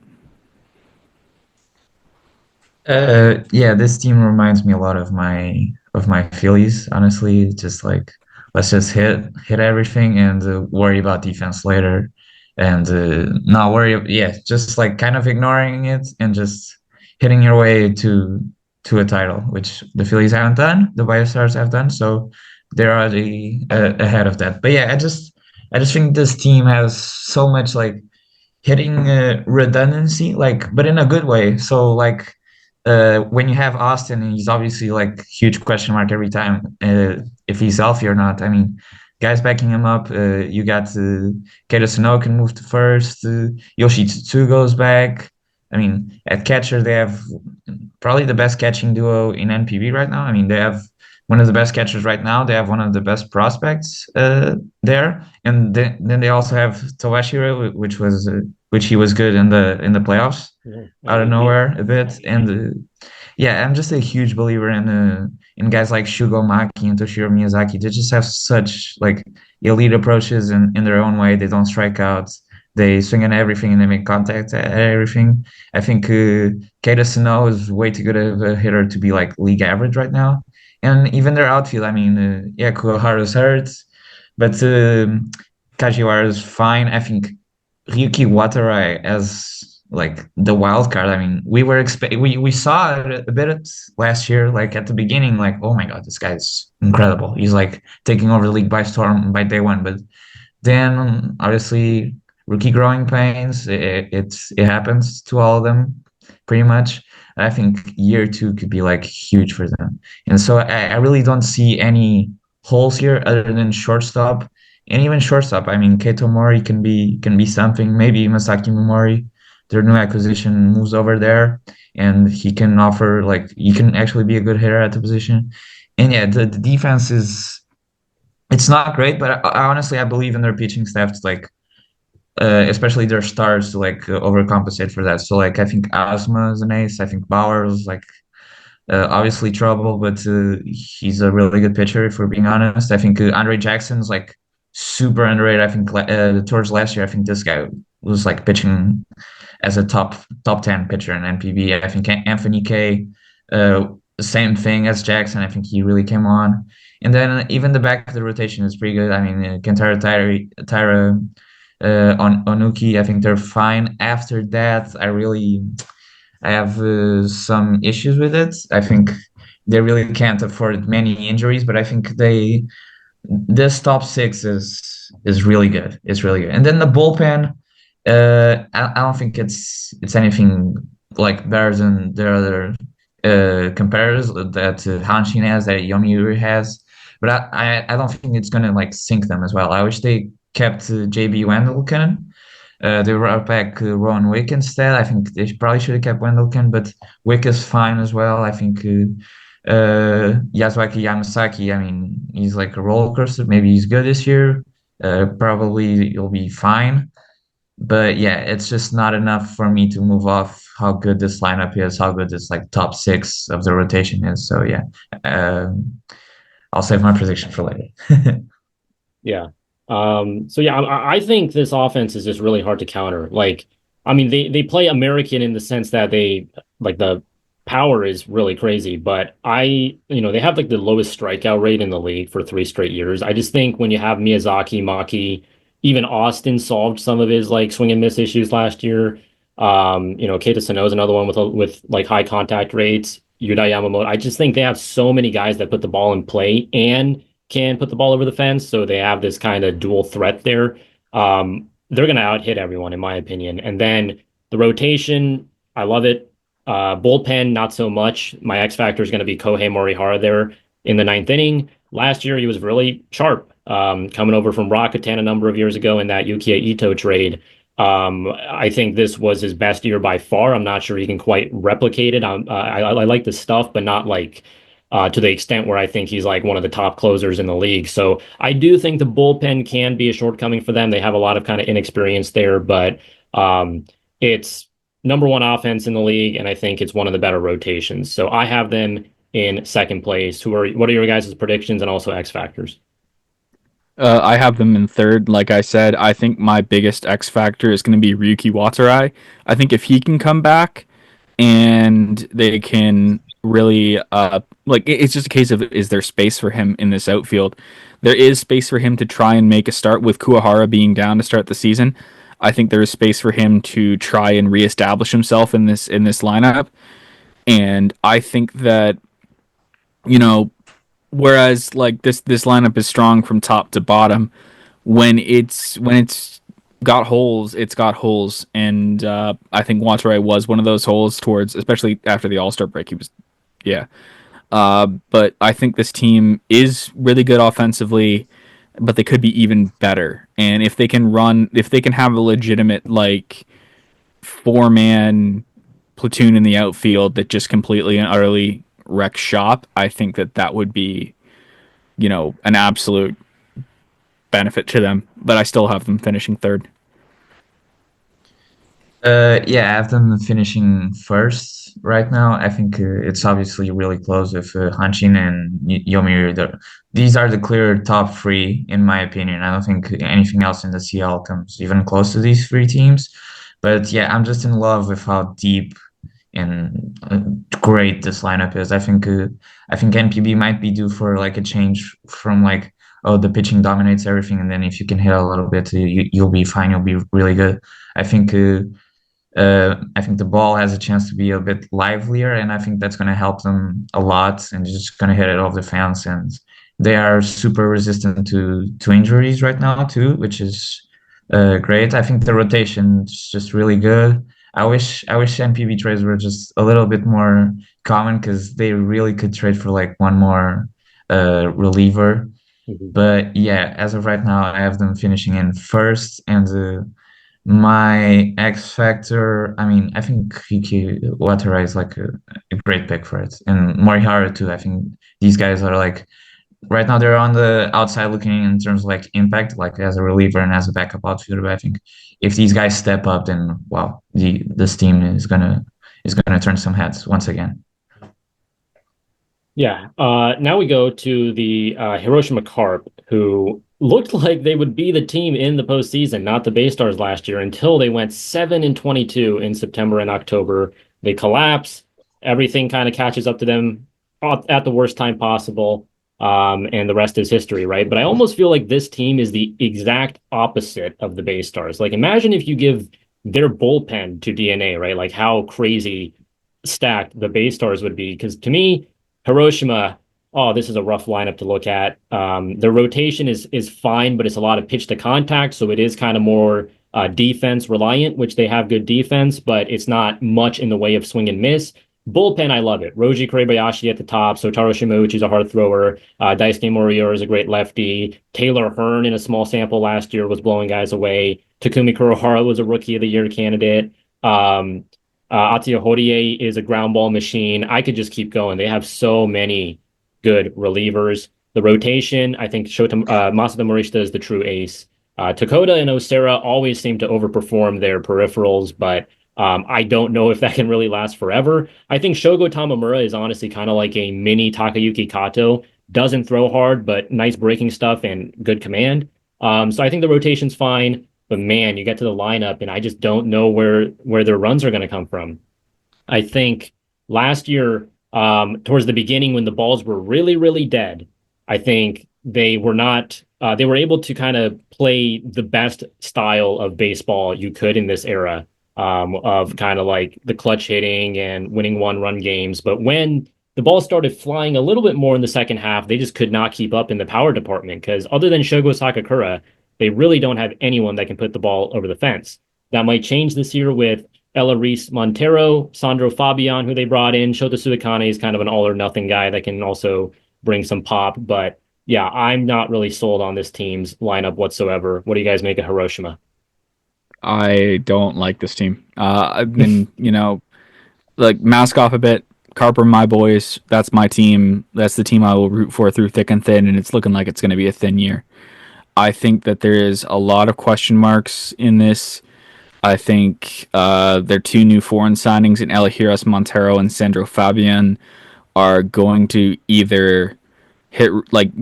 Yeah, this team reminds me a lot of my Phillies, honestly. Just like let's just hit everything and worry about defense later, and not worry. Yeah, just like kind of ignoring it and just hitting your way to a title, which the Phillies haven't done, the White Stars have done, so they're already ahead of that. But yeah, I just think this team has so much like hitting redundancy, like, but in a good way. So like when you have Austin, he's obviously like huge question mark every time if he's healthy or not. I mean, guys backing him up. You got Keita Sano can move to first. Yoshi Tsutsu goes back. I mean, at catcher they have probably the best catching duo in NPB right now. I mean, they have one of the best catchers right now. They have one of the best prospects there, and then they also have Tawashiro, which he was good in the playoffs Yeah, out of MVP. nowhere a bit. And yeah, I'm just a huge believer in guys like Shugo Maki and Toshiro Miyazaki. They just have such like elite approaches in their own way. They don't strike out. They swing at everything and they make contact at everything. I think Keita Sano is way too good of a hitter to be like league average right now. And even their outfield, I mean, yeah, Kuroharu's hurt, but Kajiwara is fine. I think Ryuki Watarai as like the wild card. I mean, we saw it a bit last year, like at the beginning, like oh my god, this guy's incredible. He's like taking over the league by storm by day one. But then obviously rookie growing pains. It happens to all of them pretty much. I think year two could be like huge for them. And so I really don't see any holes here other than shortstop. And even shortstop, I mean, Keito Mori can be something. Maybe Masaki Momori, their new acquisition, moves over there, and he can offer like he can actually be a good hitter at the position. And yeah, the defense is it's not great, but honestly I believe in their pitching staff to like especially their stars to like overcompensate for that. So like I think Asma is an ace. I think Bauer is like obviously trouble, but he's a really good pitcher, if we're being honest. I think Andre Jackson's like super underrated. I think towards last year, I think this guy was like pitching as a top 10 pitcher in NPB. I think Anthony K, the same thing as Jackson. I think he really came on. And then even the back of the rotation is pretty good. I mean, Kentaro Tyra, on Onuki, I think they're fine. After that, I have some issues with it. I think they really can't afford many injuries, but I think this top six is really good. It's really good. And then the bullpen, I don't think it's anything like better than the other competitors that Hanshin has, that Yomiuri has. But I don't think it's gonna like sink them as well. I wish they kept JB Wendelken. They brought back Rowan Wick instead. I think they probably should have kept Wendelken, but Wick is fine as well. I think Yasuaki Yamasaki, I mean, he's like a roller coaster. Maybe he's good this year. Probably he'll be fine. But yeah, it's just not enough for me to move off how good this lineup is, how good this like top six of the rotation is. So yeah, I'll save my prediction for later. Yeah. So yeah, I think this offense is just really hard to counter. Like, I mean, they play American in the sense that they like the power is really crazy, but they have like the lowest strikeout rate in the league for 3 straight years. I just think when you have Miyazaki, Maki, even Austin solved some of his like swing and miss issues last year. Keita Sano is another one with like high contact rates. Yuda Yamamoto. I just think they have so many guys that put the ball in play and can put the ball over the fence. So they have this kind of dual threat there. They're going to out hit everyone, in my opinion. And then the rotation, I love it. Bullpen, not so much. My X factor is going to be Kohei Morihara there in the ninth inning. Last year, he was really sharp, coming over from Rakuten a number of years ago in that Yukiya Ito trade. I think this was his best year by far. I'm not sure he can quite replicate it. I like the stuff, but not like to the extent where I think he's like one of the top closers in the league. So I do think the bullpen can be a shortcoming for them. They have a lot of kind of inexperience there, but it's number one offense in the league, and I think it's one of the better rotations. So I have them in second place. What are your guys' predictions and also X factors? I have them in third. Like I said, I think my biggest X factor is going to be Ryuki Watarai. I think if he can come back and they can really it's just a case of, is there space for him in this outfield? There is space for him to try and make a start with Kuwahara being down to start the season. I think there is space for him to try and reestablish himself in this lineup. And I think that, you know, whereas like this lineup is strong from top to bottom, when it's got holes, it's got holes, and I think Watarai was one of those holes towards, especially after the All-Star break. He was, yeah. But I think this team is really good offensively, but they could be even better. And if they can have a legitimate like 4-man platoon in the outfield that just completely and utterly wreck shop, I think that would be, an absolute benefit to them. But I still have them finishing third. Yeah, I have them finishing first right now. I think it's obviously really close with Hanshin and Yomiuri. These are the clear top three, in my opinion. I don't think anything else in the CL comes even close to these three teams. But yeah, I'm just in love with how deep and great this lineup is. I think NPB might be due for like a change from like, oh, the pitching dominates everything, and then if you can hit a little bit, you'll be fine. You'll be really good. I think the ball has a chance to be a bit livelier, and I think that's going to help them a lot, and just going to hit it off the fence. And they are super resistant to injuries right now too, which is great. I think the rotation is just really good. I wish NPB trades were just a little bit more common because they really could trade for like one more reliever. Mhm. But yeah, as of right now, I have them finishing in first, and my X factor. I mean, I think Kiki Watara is like a great pick for it, and Morihara too. I think these guys are like right now they're on the outside looking in terms of like impact, like as a reliever and as a backup outfielder. But I think if these guys step up, then wow, this team is gonna turn some heads once again. Yeah. Now we go to the Hiroshima Carp, who looked like they would be the team in the postseason, not the BayStars last year, until they went 7-22 in September and October. They collapse. Everything kind of catches up to them at the worst time possible. And the rest is history, right? But I almost feel like this team is the exact opposite of the BayStars. Like, imagine if you give their bullpen to DeNA, right? Like, how crazy stacked the BayStars would be. Because to me, Hiroshima, oh, this is a rough lineup to look at. The rotation is fine, but it's a lot of pitch to contact, so it is kind of more defense reliant, which they have good defense, but it's not much in the way of swing and miss. Bullpen, I love it. Roji Korebayashi at the top, Sotaro Shimouchi's a hard thrower. Daisuke Moriori is a great lefty. Taylor Hearn, in a small sample last year, was blowing guys away. Takumi Kurohara was a Rookie of the Year candidate. Atsuya Horie is a ground ball machine. I could just keep going. They have so many good relievers. The rotation, I think Masada Morishita is the true ace. Takota and Osera always seem to overperform their peripherals, but I don't know if that can really last forever. I think Shogo Tamamura is honestly kind of like a mini Takayuki Kato. Doesn't throw hard, but nice breaking stuff and good command. So I think the rotation's fine. But man, you get to the lineup, and I just don't know where their runs are going to come from. I think last year, towards the beginning, when the balls were really, really dead, I think they were not. They were able to kind of play the best style of baseball you could in this era, of kind of like the clutch hitting and winning one-run games. But when the ball started flying a little bit more in the second half, they just could not keep up in the power department because other than Shogo Sakakura, they really don't have anyone that can put the ball over the fence. That might change this year with Ella Reese Montero, Sandro Fabian, who they brought in. Shota Suikane is kind of an all or nothing guy that can also bring some pop. But yeah, I'm not really sold on this team's lineup whatsoever. What do you guys make of Hiroshima? I don't like this team. I've been, like mask off a bit. Carper, my boys. That's my team. That's the team I will root for through thick and thin, and it's looking like it's going to be a thin year. I think that there is a lot of question marks in this. I think their two new foreign signings in Elahiras Montero and Sandro Fabian are going to either hit like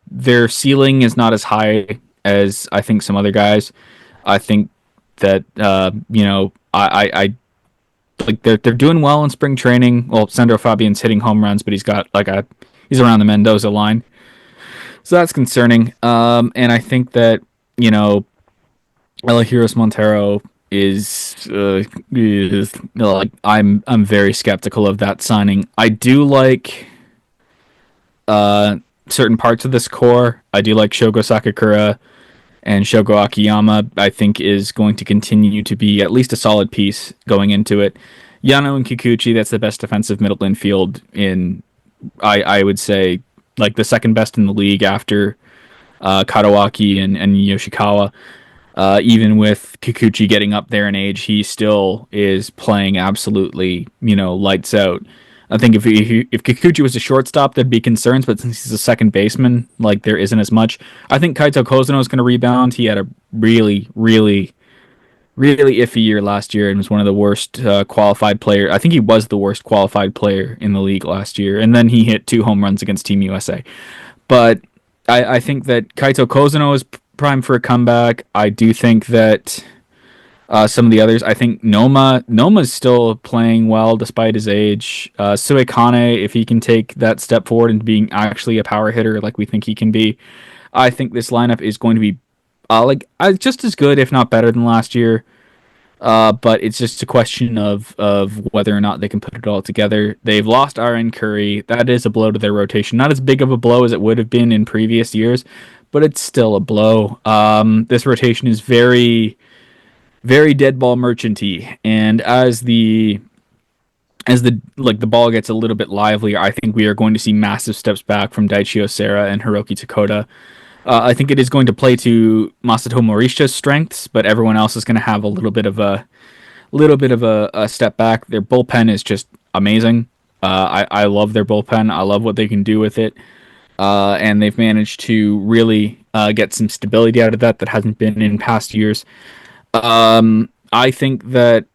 their ceiling is not as high as I think some other guys. I think that I like they're doing well in spring training. Well, Sandro Fabian's hitting home runs, but he's around the Mendoza line. So that's concerning. And I think that, Elahiros Montero is like I'm very skeptical of that signing. I do like certain parts of this core. I do like Shogo Sakakura and Shogo Akiyama. I think is going to continue to be at least a solid piece going into it. Yano and Kikuchi, that's the best defensive middle infield in I would say like the second best in the league after Kadawaki and Yoshikawa. Even with Kikuchi getting up there in age, he still is playing absolutely, lights out. I think if Kikuchi was a shortstop, there'd be concerns, but since he's a second baseman, like there isn't as much. I think Kaito Kozuno is going to rebound. He had a really, really, really iffy year last year and was one of the worst qualified player. I think he was the worst qualified player in the league last year, and then he hit 2 home runs against Team USA. But I think that Kaito Kozuno is prime for a comeback. I do think that some of the others, I think Noma's still playing well despite his age. Suekane, if he can take that step forward into being actually a power hitter like we think he can be, I think this lineup is going to be just as good, if not better than last year. But it's just a question of whether or not they can put it all together. They've lost RN Curry. That is a blow to their rotation. Not as big of a blow as it would have been in previous years, but it's still a blow. This rotation is very, very dead ball merchanty, and as the ball gets a little bit livelier, I think we are going to see massive steps back from Daichi Osera and Hiroki Takota. I think it is going to play to Masato Morisha's strengths, but everyone else is going to have a little bit of a step back. Their bullpen is just amazing. I love their bullpen. I love what they can do with it. And they've managed to really get some stability out of that hasn't been in past years. I think that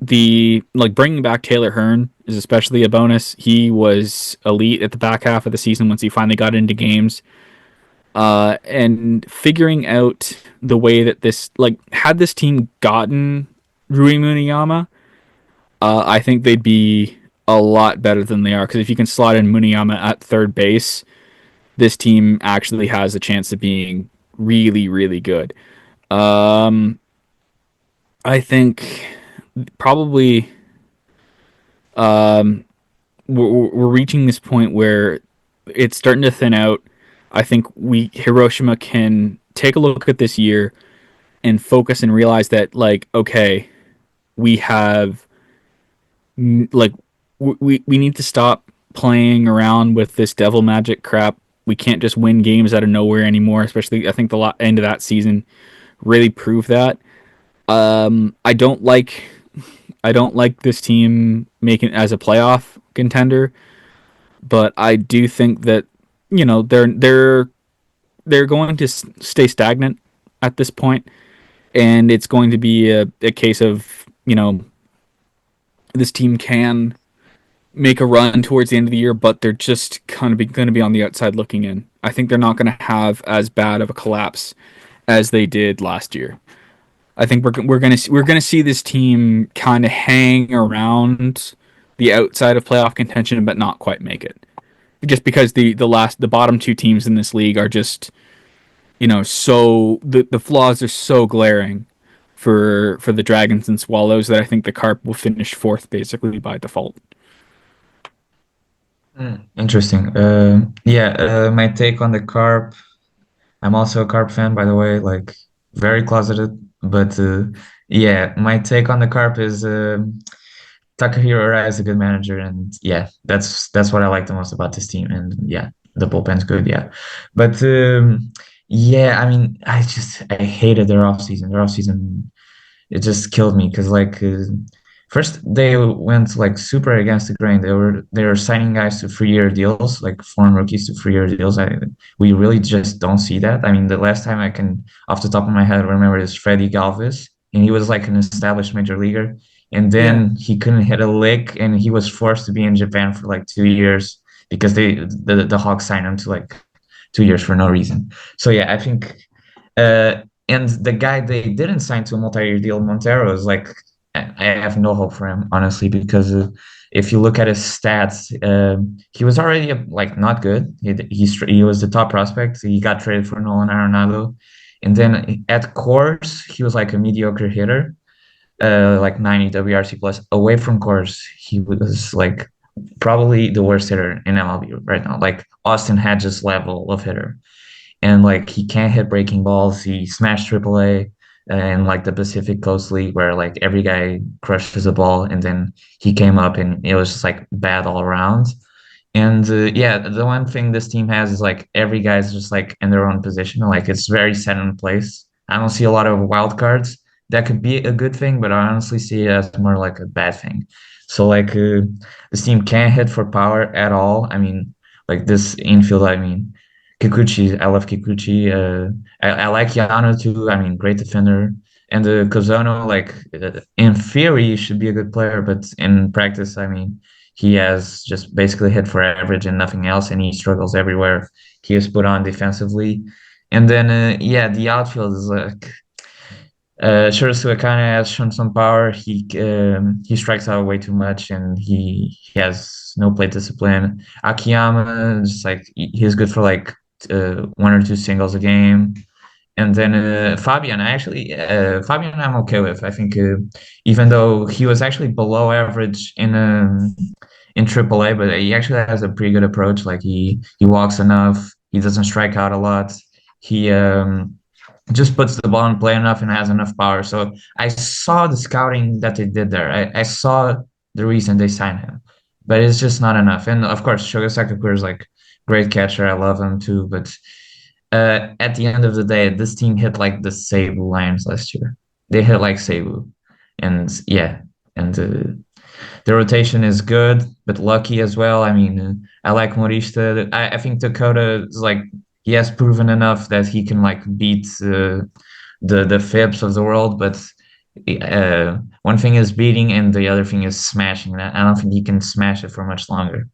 bringing back Taylor Hearn is especially a bonus. He was elite at the back half of the season once he finally got into games. And figuring out the way that had this team gotten Rui Muniyama, I think they'd be a lot better than they are. Because if you can slot in Muniyama at third base, this team actually has a chance of being really, really good. I think probably we're reaching this point where it's starting to thin out. I think Hiroshima can take a look at this year and focus and realize that okay, we have we need to stop playing around with this devil magic crap. We can't just win games out of nowhere anymore. Especially, I think the end of that season really proved that. I don't like this team making it as a playoff contender, but I do think that they're going to stay stagnant at this point, and it's going to be a case of this team can make a run towards the end of the year, but they're just kind of going to be on the outside looking in. I think they're not going to have as bad of a collapse as they did last year. I think we're going to see this team kind of hang around the outside of playoff contention, but not quite make it. Just because the bottom two teams in this league are just so the flaws are so glaring for the Dragons and Swallows that I think the Carp will finish fourth basically by default. Interesting. My take on the Carp. I'm also a Carp fan, by the way, like very closeted. But my take on the Carp is Takahiro Arai is a good manager, and that's what I like the most about this team. And the bullpen's good, But I mean, I hated their offseason. Their offseason, it just killed me because first they went super against the grain. They were signing guys to 3-year deals, like foreign rookies to 3-year deals. We really just don't see that. I mean, the last time I can off the top of my head remember is Freddie Galvis, and he was like an established major leaguer, and then he couldn't hit a lick, and he was forced to be in Japan for 2 years because the Hawks signed him to 2 years for no reason. So I think and the guy they didn't sign to a multi-year deal, Montero, is I have no hope for him, honestly, because if you look at his stats, he was already not good. He was the top prospect. He got traded for Nolan Arenado, and then at course he was a mediocre hitter, 90 WRC plus. Away from course, he was probably the worst hitter in MLB right now. Austin Hedges level of hitter, and he can't hit breaking balls. He smashed AAA. In the Pacific Coast League, where every guy crushes a ball, and then he came up and it was just bad all around. And the one thing this team has is every guy's just in their own position. It's very set in place. I don't see a lot of wild cards. That could be a good thing, but I honestly see it as more a bad thing. So this team can't hit for power at all. I mean, this infield, I mean, Kikuchi, I love Kikuchi. I like Yano too. I mean, great defender. And Kozono, in theory, should be a good player, but in practice, I mean, he has just basically hit for average and nothing else, and he struggles everywhere he is put on defensively. And then, the outfield is Shiro Suakane has shown some power. He strikes out way too much, and he has no plate discipline. Akiyama is he's good for 1 or 2 singles a game. And then Fabian, Fabian I'm okay with. I think even though he was actually below average in AAA, but he actually has a pretty good approach. He walks enough. He doesn't strike out a lot. He just puts the ball in play enough and has enough power. So I saw the scouting that they did there. I saw the reason they signed him, but it's just not enough. And of course, Shogo Sakakura is like great catcher. I love him too. But at the end of the day, this team hit like the Seibu Lions last year. They hit like Seibu, and yeah, and the rotation is good, but lucky as well. I mean, I like Morista. I think Dakota is like he has proven enough that he can like beat the Fibs of the world. But one thing is beating, and the other thing is smashing. I don't think he can smash it for much longer.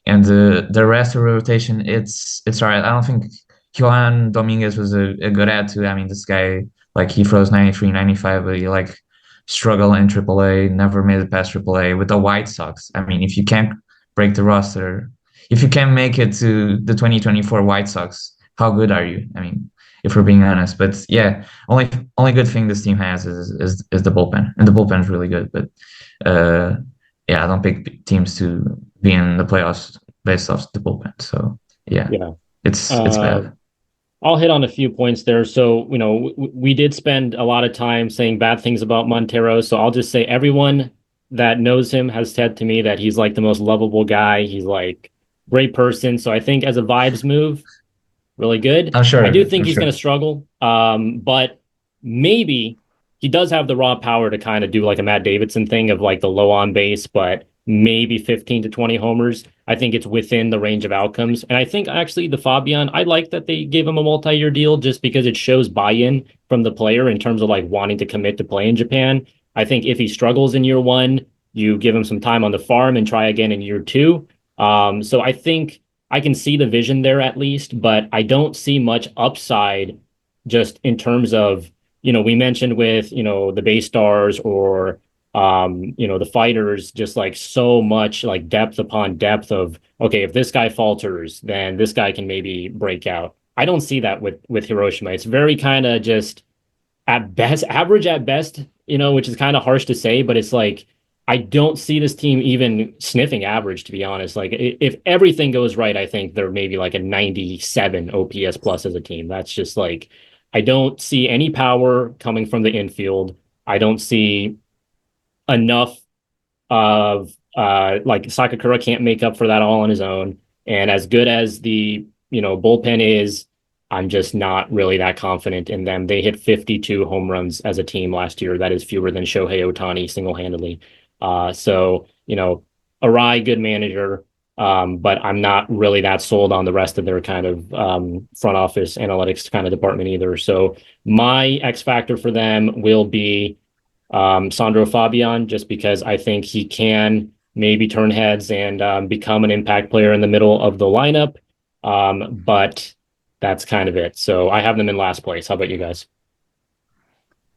And the rest of the rotation, it's all right. I don't think Johan Dominguez was a good add to. I mean, this guy like he throws 93, 95, but he like struggle in AAA, never made it past AAA with the White Sox. I mean, if you can't break the roster, if you can't make it to the 2024 White Sox, how good are you? I mean, if we're being honest. But yeah, only good thing this team has is the bullpen, and the bullpen is really good. But uh, yeah, I don't pick teams to be in the playoffs based off the bullpen. So yeah, Yeah. it's Uh, bad. I'll hit on a few points there. So, we did spend a lot of time saying bad things about Montero. So I'll just say everyone that knows him has said to me that he's like the most lovable guy. He's like great person. So I think as a vibes move, really good. I'm I sure, do think I'm he's sure. going to struggle. But maybe he does have the raw power to kind of do like a Matt Davidson thing of like the low on base, but maybe 15 to 20 homers. I think it's within the range of outcomes. And I think actually the Fabian, I like that they gave him a multi-year deal just because it shows buy-in from the player in terms of like wanting to commit to play in Japan. I think if he struggles in year one, you give him some time on the farm and try again in year two. So I think I can see the vision there at least, but I don't see much upside just in terms of, we mentioned with, the BayStars or the fighters, just like so much like depth upon depth of, okay, if this guy falters, then this guy can maybe break out. I don't see that with Hiroshima. It's very kind of just at best, average at best, which is kind of harsh to say, but it's like I don't see this team even sniffing average, to be honest. Like if everything goes right, I think they're maybe like a 97 OPS plus as a team. That's just like I don't see any power coming from the infield. I don't see enough of like Sakakura can't make up for that all on his own. And as good as the bullpen is, I'm just not really that confident in them. They hit 52 home runs as a team last year. That is fewer than Shohei Ohtani single handedly. So Arai, good manager. But I'm not really that sold on the rest of their kind of front office analytics kind of department either. So my X factor for them will be Sandro Fabian, just because I think he can maybe turn heads and become an impact player in the middle of the lineup. But that's kind of it. So I have them in last place. How about you guys?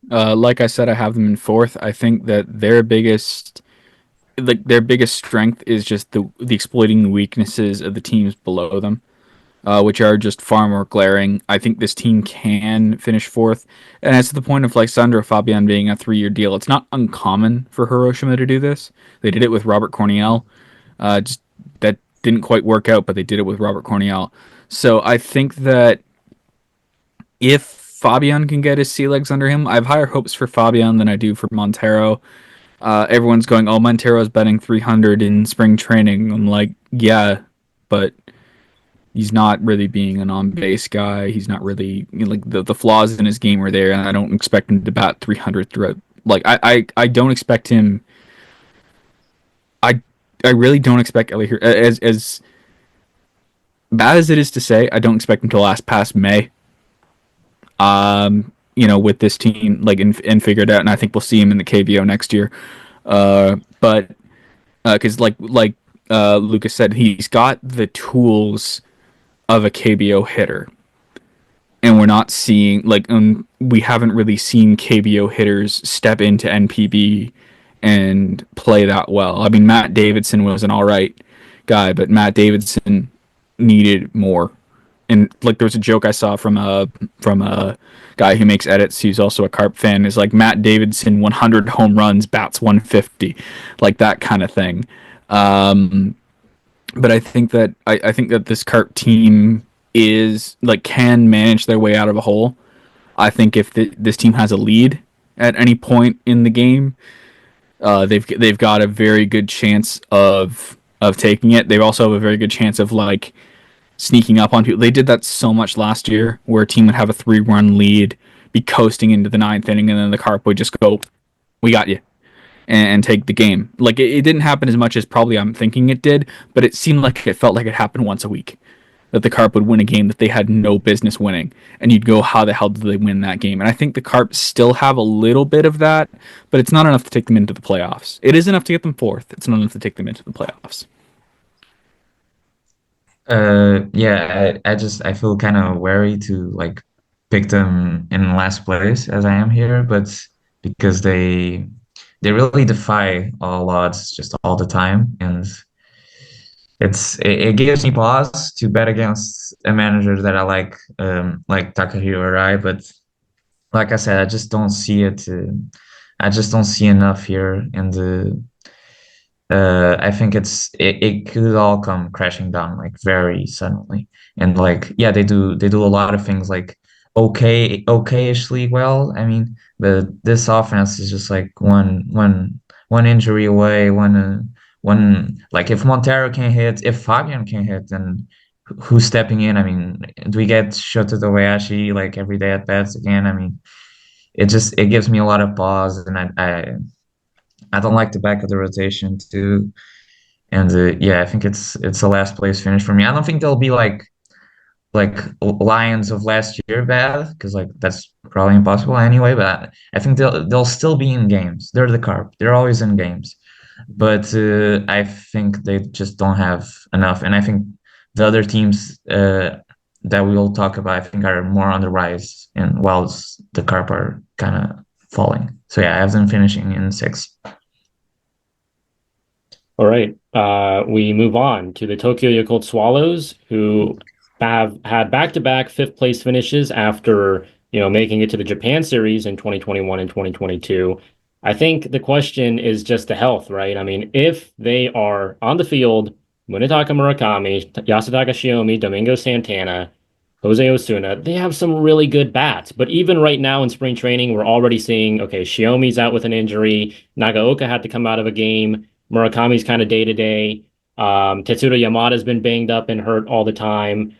Like I said, I have them in fourth. I think that their biggest strength is just the exploiting the weaknesses of the teams below them, which are just far more glaring. I think this team can finish fourth, and it's to the point of like Sandro Fabian being a 3-year deal. It's not uncommon for Hiroshima to do this. They did it with Robert Corniel. Just that didn't quite work out, but they did it with Robert Corniel. So I think that if Fabian can get his sea legs under him, I have higher hopes for Fabian than I do for Montero. Everyone's going, "Oh, Montero's batting 300 in spring training." I'm like, yeah, but he's not really being an on base guy. He's not really like the flaws in his game are there, and I don't expect him to bat 300 throughout. Like I don't expect him. I I really don't expect Ellie here as bad as it is to say. I don't expect him to last past May. With this team like and figure it out, and I think we'll see him in the KBO next year. But because Lucas said, he's got the tools of a KBO hitter, and we're not seeing we haven't really seen KBO hitters step into NPB and play that well. I mean, Matt Davidson was an all right guy, but Matt Davidson needed more. And like there was a joke I saw from a guy who makes edits, who's also a Carp fan, is like Matt Davidson 100 home runs, bats 150, like that kind of thing. But I think that this Carp team is like can manage their way out of a hole. I think if this team has a lead at any point in the game, they've got a very good chance of taking it. They also have a very good chance of like sneaking up on people. They did that so much last year, where a team would have a 3-run lead, be coasting into the ninth inning, and then the Carp would just go, "We got you," and take the game. Like it didn't happen as much as probably I'm thinking it did, but it seemed like it felt like it happened once a week. That the Carp would win a game that they had no business winning, and you'd go, "How the hell did they win that game?" And I think the Carp still have a little bit of that, but it's not enough to take them into the playoffs. It is enough to get them fourth. It's not enough to take them into the playoffs. Yeah, I feel kind of wary to like pick them in last place as I am here, but because they really defy all odds just all the time, and it gives me pause to bet against a manager that I like Takahiro Arai, but like I said, I just don't see it. I just don't see enough here in the I think it could all come crashing down like very suddenly. And like yeah, they do a lot of things like okayishly well. I mean, but this offense is just like one injury away, one like if Montero can hit, if Fabian can hit, then who's stepping in? I mean, do we get Shota Tobayashi like every day at bats again? I mean, it gives me a lot of pause, and I don't like the back of the rotation too. And yeah, I think it's a last place finish for me. I don't think they'll be like Lions of last year bad because like that's probably impossible anyway. But I think they'll still be in games. They're the Carp. They're always in games. But I think they just don't have enough. And I think the other teams that we will talk about, I think, are more on the rise, and whilst the Carp are kind of falling. So yeah, I have them finishing in sixth. All right. We move on to the Tokyo Yakult Swallows, who have had back-to-back fifth place finishes after, making it to the Japan series in 2021 and 2022. I think the question is just the health, right? I mean, if they are on the field, Munetaka Murakami, Yasutaka Shiomi, Domingo Santana, Jose Osuna, they have some really good bats. But even right now in spring training, we're already seeing, okay, Shiomi's out with an injury. Nagaoka had to come out of a game. Murakami's kind of day to day. Tetsudo Yamada's been banged up and hurt all the time.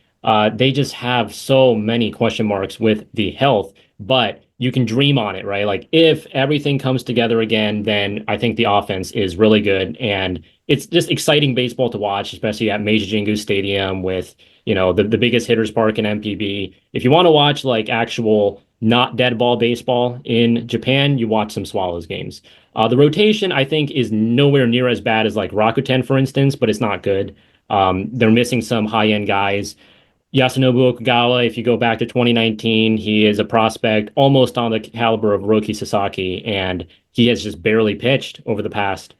They just have so many question marks with the health, but you can dream on it, right? Like if everything comes together again, then I think the offense is really good. And it's just exciting baseball to watch, especially at Meiji Jingu Stadium with, the biggest hitters park in NPB. If you want to watch like actual not dead ball baseball in Japan, you watch some Swallows games. The rotation, I think, is nowhere near as bad as like Rakuten, for instance, but it's not good. They're missing some high-end guys. Yasunobu Okugawa, if you go back to 2019, he is a prospect almost on the caliber of Roki Sasaki, and he has just barely pitched over the past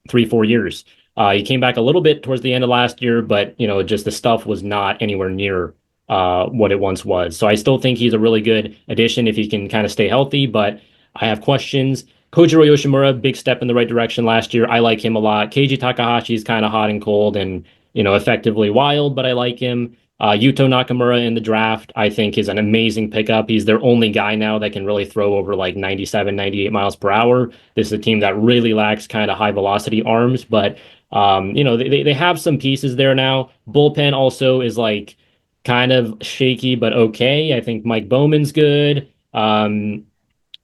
3, 4 years. He came back a little bit towards the end of last year, but just the stuff was not anywhere near what it once was. So I still think he's a really good addition if he can kind of stay healthy, but I have questions. Kojiro Yoshimura, big step in the right direction last year. I like him a lot. Keiji Takahashi is kind of hot and cold and effectively wild, but I like him. Yuto Nakamura in the draft, I think, is an amazing pickup. He's their only guy now that can really throw over like 97, 98 miles per hour. This is a team that really lacks kind of high velocity arms, but they have some pieces there now. Bullpen also is like kind of shaky, but okay. I think Mike Bowman's good. Reiji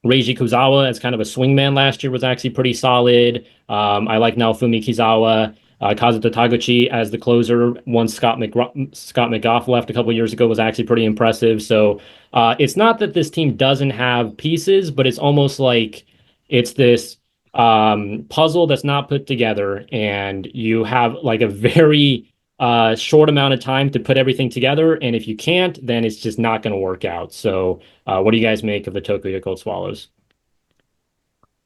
Kuzawa as kind of a swingman last year was actually pretty solid. I like Naofumi Kizawa. Kazuto Taguchi as the closer once Scott McGough left a couple years ago was actually pretty impressive. So it's not that this team doesn't have pieces, but it's almost like it's this puzzle that's not put together, and you have like a very short amount of time to put everything together. And if you can't, then it's just not going to work out. So what do you guys make of the Tokyo Yakult Swallows?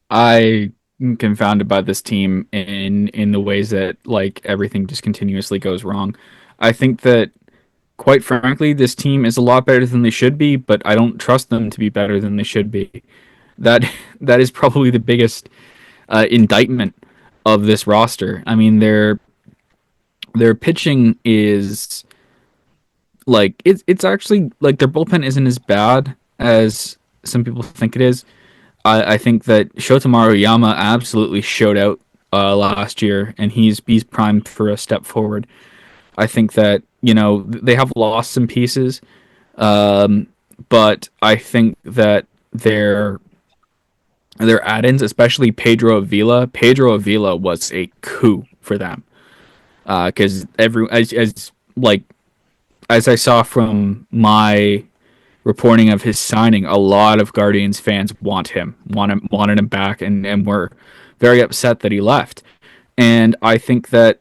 I am confounded by this team in the ways that like everything just continuously goes wrong. I think that quite frankly, this team is a lot better than they should be, but I don't trust them to be better than they should be. That that is probably the biggest indictment of this roster. I mean, their pitching is like it's actually like their bullpen isn't as bad as some people think it is. I think that Shota Maruyama absolutely showed out last year, and he's primed for a step forward. I think that they have lost some pieces, um, but I think that their add-ins, especially Pedro Avila was a coup for them because every as like as I saw from my reporting of his signing, a lot of Guardians fans wanted him back, and were very upset that he left. And I think that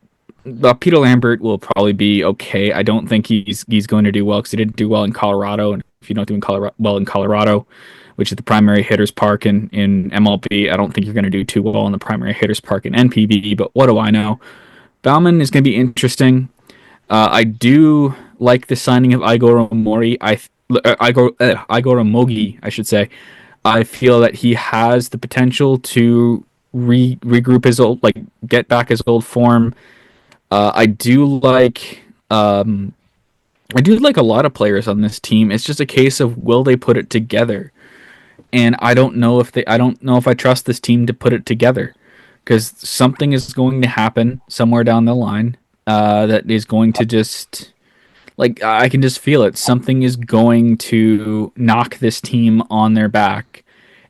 Peter Lambert will probably be okay. I don't think he's going to do well because he didn't do well in Colorado, and if you don't do well in Colorado, which is the primary hitters park in MLB, I don't think you're going to do too well in the primary hitters park in NPB. But what do I know? Bauman is going to be interesting. I do like the signing of Igor Mogi, I should say. I feel that he has the potential to regroup his old, like get back his old form. I do like a lot of players on this team. It's just a case of will they put it together, and I don't know if I trust this team to put it together because something is going to happen somewhere down the line that is going to just like I can just feel it. Something is going to knock this team on their back,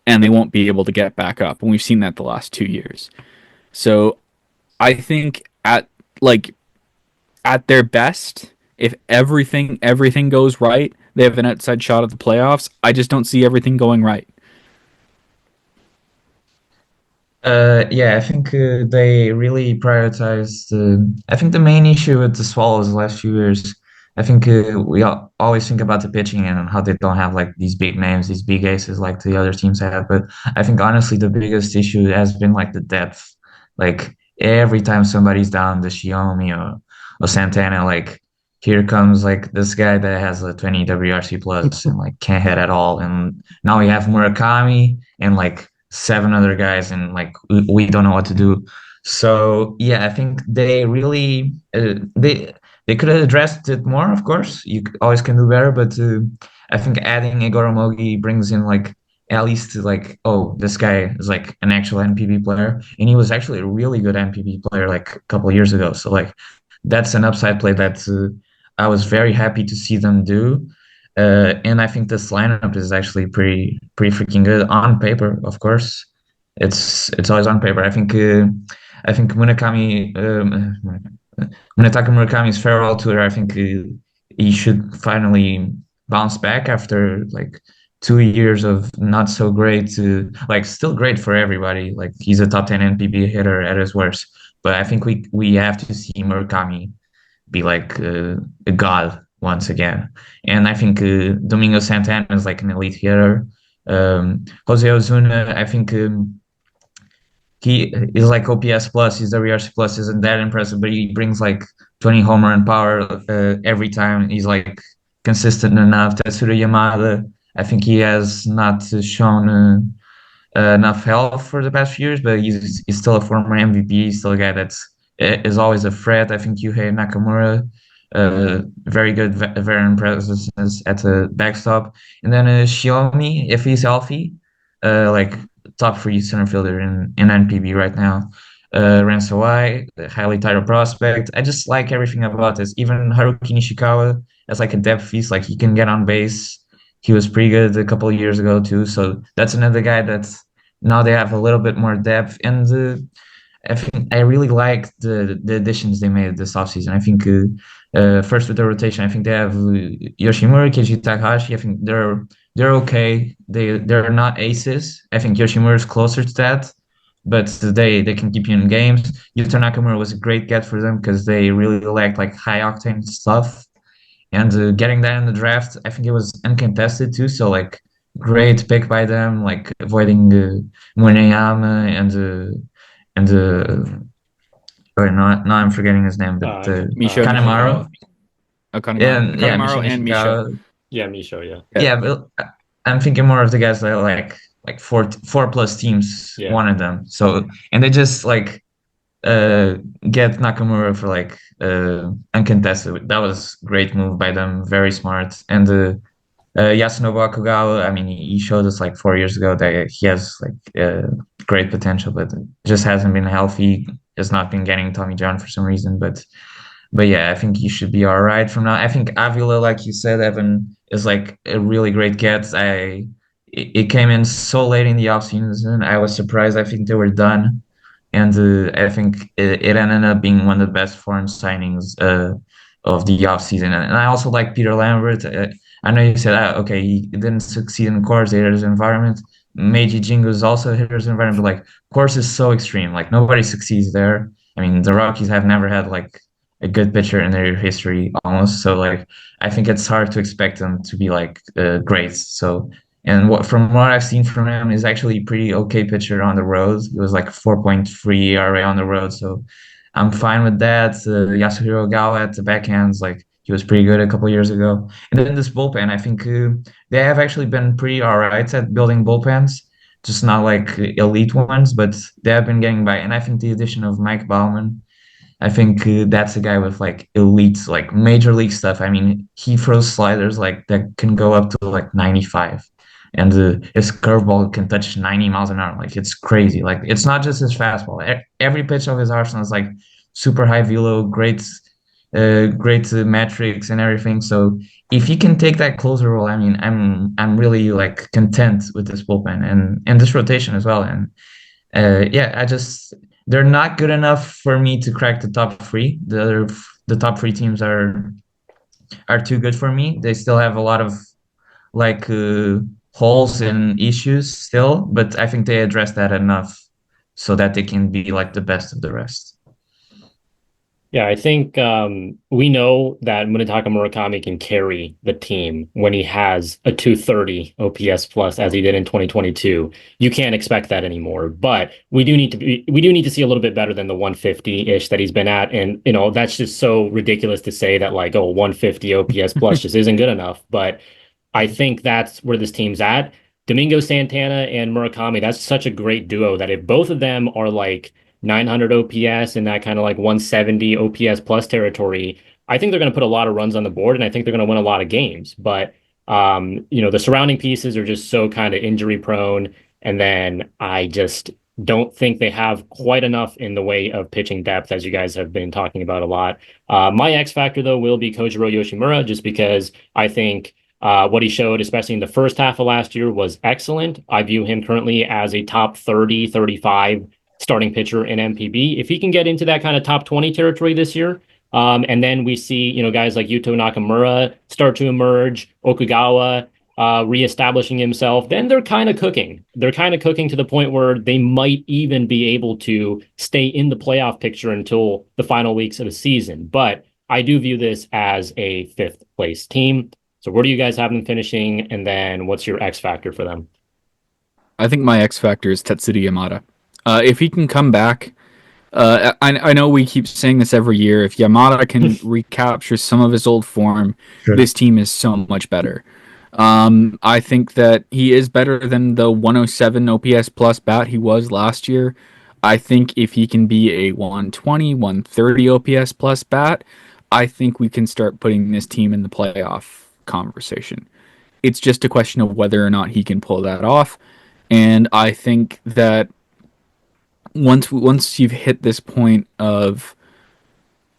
and they won't be able to get back up. And we've seen that the last 2 years. So I think like at their best, if everything goes right, they have an outside shot at the playoffs. I just don't see everything going right. Yeah, I think they really prioritized. I think the main issue with the Swallows the last few years, I think always think about the pitching and how they don't have like these big names, these big aces like the other teams have. But I think honestly, the biggest issue has been like the depth. Like every time somebody's down, the Xiaomi or Santana, like here comes like this guy that has a 20 WRC plus and like can't hit at all. And now we have Murakami and like seven other guys, and like we don't know what to do. So yeah, I think they really they could have addressed it more. Of course, always can do better, but I think adding Igoromogi brings in like at least like, oh, this guy is like an actual NPB player, and he was actually a really good NPB player like a couple of years ago. So like that's an upside play that I was very happy to see them do. And I think this lineup is actually pretty freaking good on paper. Of course, it's always on paper. I think Munetaka Murakami's farewell tour. I think he should finally bounce back after like 2 years of not so great to like still great for everybody. Like he's a top 10 NPB hitter at his worst, but I think we have to see Murakami be like a god once again. And I think Domingo Santana is like an elite hitter. Jose Ozuna, I think he is like OPS plus, his WRC plus isn't that impressive, but he brings like 20 home run power every time. He's like consistent enough. Tatsuro Yamada, I think he has not shown enough health for the past few years, but he's still a former MVP, still a guy is always a threat. I think Yuhei Nakamura, very good veteran presence at the backstop, and then Xiaomi, if he's healthy, like top three center fielder in NPB right now. Ransawai, highly title prospect. I just like everything about this. Even Haruki Nishikawa as like a depth piece, like he can get on base. He was pretty good a couple of years ago too. So that's another guy that's now they have a little bit more depth. And I think I really like the additions they made this offseason. I think first with the rotation, I think they have Yoshimura, Keiji Takahashi. I think they're okay. They're not aces. I think Yoshimura is closer to that, but they can keep you in games. Yuto Nakamura was a great get for them because they really lacked like high octane stuff, and getting that in the draft, I think it was uncontested too. So like great pick by them, like avoiding Muneyama and sorry, now I'm forgetting his name, but Misho Kanemaru. Yeah, Kanemaru and Misho. Yeah, Misho, yeah. Yeah, but I'm thinking more of the guys that like four plus teams Yeah. wanted them. So and they just like uh, get Nakamura for like uncontested. That was great move by them, very smart. And Yasunori Okugawa, I mean, he showed us like 4 years ago that he has like great potential, but just hasn't been healthy. Has not been getting Tommy John for some reason, but yeah, I think he should be all right from now. I think Avila, like you said, Evan, is like a really great get. It came in so late in the offseason. I was surprised. I think they were done, and I think it ended up being one of the best foreign signings of the offseason. And I also like Peter Lambert. I know you said, okay, he didn't succeed in course, haters environment. Meiji Jingu is also a hitter's environment, but like course is so extreme. Like nobody succeeds there. I mean, the Rockies have never had like a good pitcher in their history almost. So like I think it's hard to expect them to be like great. So and from what I've seen from him is actually a pretty okay pitcher on the road. It was like 4.3 ERA on the road. So I'm fine with that. Yasuhiro Gawa at the backhands, like he was pretty good a couple years ago. And then this bullpen, I think they have actually been pretty all right at building bullpens, just not like elite ones, but they have been getting by. And I think the addition of Mike Bauman, I think that's a guy with like elite, like major league stuff. I mean, he throws sliders like that can go up to like 95, and his curveball can touch 90 miles an hour. Like it's crazy. Like it's not just his fastball. Every pitch of his arsenal is like super high velo, great metrics and everything. So if he can take that closer role, I mean, I'm really like content with this bullpen and this rotation as well. And yeah, they're not good enough for me to crack the top three. The top three teams are too good for me. They still have a lot of like holes and issues still, but I think they address that enough so that they can be like the best of the rest. Yeah, I think we know that Munetaka Murakami can carry the team when he has a 230 OPS plus as he did in 2022. You can't expect that anymore, but we do need to see a little bit better than the 150-ish that he's been at. And that's just so ridiculous to say that like, oh, 150 OPS plus just isn't good enough. But I think that's where this team's at. Domingo Santana and Murakami, that's such a great duo that if both of them are like 900 OPS and that kind of like 170 OPS plus territory, I think they're going to put a lot of runs on the board and I think they're going to win a lot of games. But, the surrounding pieces are just so kind of injury prone. And then I just don't think they have quite enough in the way of pitching depth, as you guys have been talking about a lot. My X factor, though, will be Kojiro Yoshimura, just because I think what he showed, especially in the first half of last year, was excellent. I view him currently as a top 30, 35 starting pitcher in NPB. If he can get into that kind of top 20 territory this year, and then we see, guys like Yuto Nakamura start to emerge, Okugawa reestablishing himself, then they're kind of cooking. They're kind of cooking to the point where they might even be able to stay in the playoff picture until the final weeks of the season. But I do view this as a fifth place team. So where do you guys have them finishing? And then what's your X factor for them? I think my X factor is Tetsuya Yamada. If he can come back, I know we keep saying this every year. If Yamada can recapture some of his old form, Sure. this team is so much better. I think that he is better than the 107 OPS plus bat he was last year. I think if he can be a 120, 130 OPS plus bat, I think we can start putting this team in the playoff conversation. It's just a question of whether or not he can pull that off. And I think that once you've hit this point of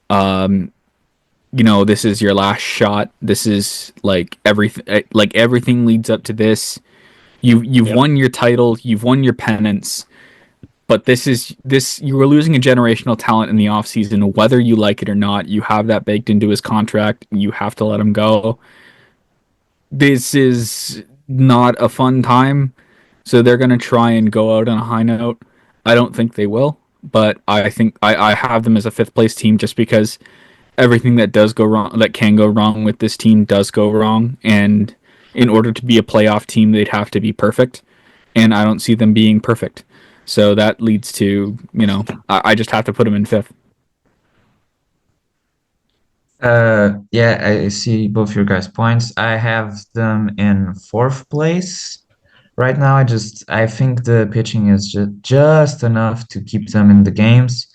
this is your last shot, this is everything leads up to this. You've Yep. won your title, you've won your pennants, but this you were losing a generational talent in the offseason, whether you like it or not. You have that baked into his contract, you have to let him go. This is not a fun time, so they're going to try and go out on a high note. I don't think they will, but I think I have them as a fifth place team just because everything that does go wrong, that can go wrong with this team, does go wrong. And in order to be a playoff team, they'd have to be perfect. And I don't see them being perfect. So that leads to, I just have to put them in fifth. Yeah, I see both your guys' points. I have them in fourth place right now. I think the pitching is just enough to keep them in the games.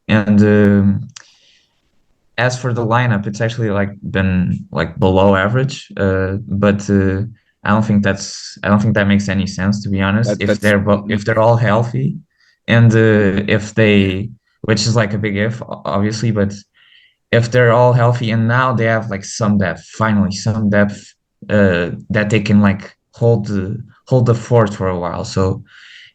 And as for the lineup, it's actually like been like below average. But I don't think that makes any sense, to be honest. That that's If they're all healthy, and if they, which is like a big if, obviously, but if they're all healthy and now they have like some depth, finally some depth, that they can like hold the fort for a while. So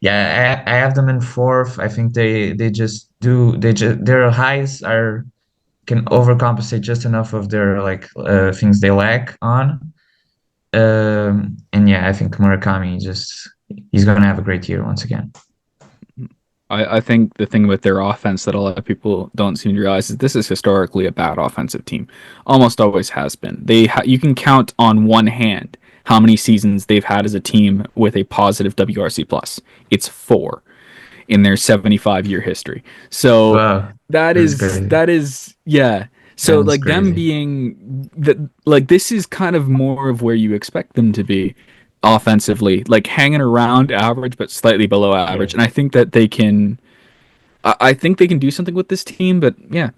yeah, I have them in fourth. I think they just do they just their highs are can overcompensate just enough of their like things they lack on. And yeah, I think Murakami just he's gonna have a great year once again. I think the thing with their offense that a lot of people don't seem to realize is this is historically a bad offensive team. Almost always has been. You can count on one hand how many seasons they've had as a team with a positive WRC plus. It's 4 in their 75-year history. So Wow, that's crazy. that is yeah. So That's like them crazy. being that like this is kind of more of where you expect them to be offensively, like hanging around average but slightly below Yeah. average. And I think that they can I think they can do something with this team, but yeah.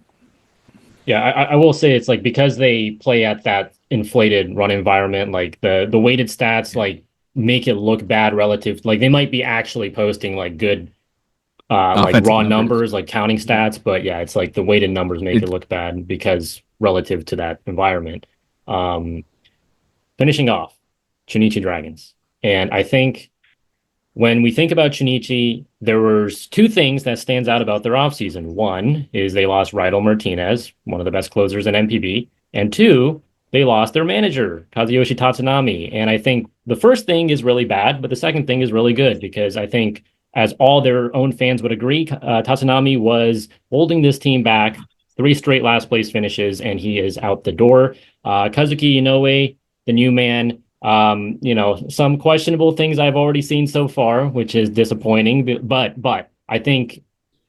Yeah, I will say it's like because they play at that inflated run environment, like the weighted stats like make it look bad relative. Like they might be actually posting like good like Offensive raw numbers. numbers, like counting Yeah. stats, but yeah, it's like the weighted numbers make it It look bad because relative to that environment. Um Finishing off, Chunichi Dragons. And I think when we think about Chunichi, there was two things that stands out about their offseason. One is they lost Rydel Martinez, one of the best closers in NPB, and two, they lost their manager, Kazuyoshi Tatsunami. And I think the first thing is really bad, but the second thing is really good because I think, as all their own fans would agree, Tatsunami was holding this team back 3 straight last place finishes, and he is out the door. Kazuki Inoue, the new man, some questionable things I've already seen so far, which is disappointing. But I think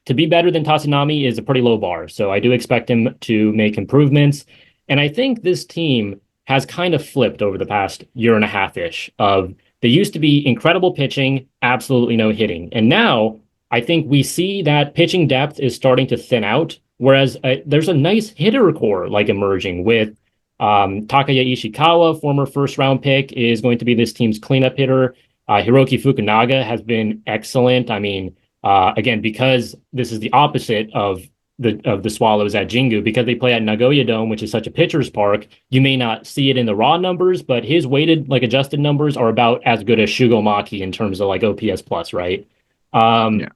to be better than Tatsunami is a pretty low bar. So I do expect him to make improvements. And I think this team has kind of flipped over the past year and a half ish of they used to be incredible pitching, absolutely no hitting. And now I think we see that pitching depth is starting to thin out. Whereas there's a nice hitter core like emerging with Takaya Ishikawa, former first round pick, is going to be this team's cleanup hitter. Hiroki Fukunaga has been excellent. I mean, again, because this is the opposite of the Swallows at Jingu, because they play at Nagoya Dome, which is such a pitcher's park. You may not see it in the raw numbers, but his weighted like adjusted numbers are about as good as Shugo Maki in terms of like OPS plus, right? yeah. Um,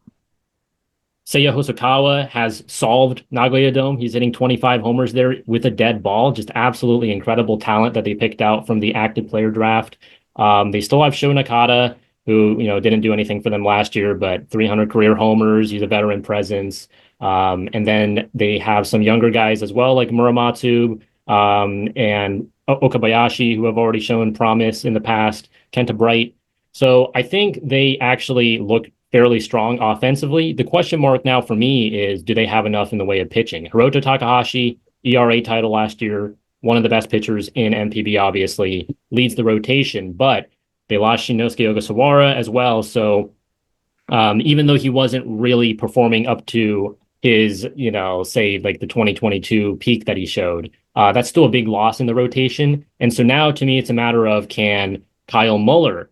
Seiya Hosokawa has solved Nagoya Dome. He's hitting 25 homers there with a dead ball. Just absolutely incredible talent that they picked out from the active player draft. They still have Sho Nakata, who didn't do anything for them last year, but 300 career homers. He's a veteran presence. And then they have some younger guys as well, like Muramatsu and Okabayashi, who have already shown promise in the past. Kenta Bright. So I think they actually look fairly strong offensively. The question mark now for me is, do they have enough in the way of pitching? Hiroto Takahashi, ERA title last year, one of the best pitchers in NPB, obviously, leads the rotation, but they lost Shinosuke Ogasawara as well. So even though he wasn't really performing up to his, say like the 2022 peak that he showed, that's still a big loss in the rotation. And so now to me, it's a matter of can Kyle Muller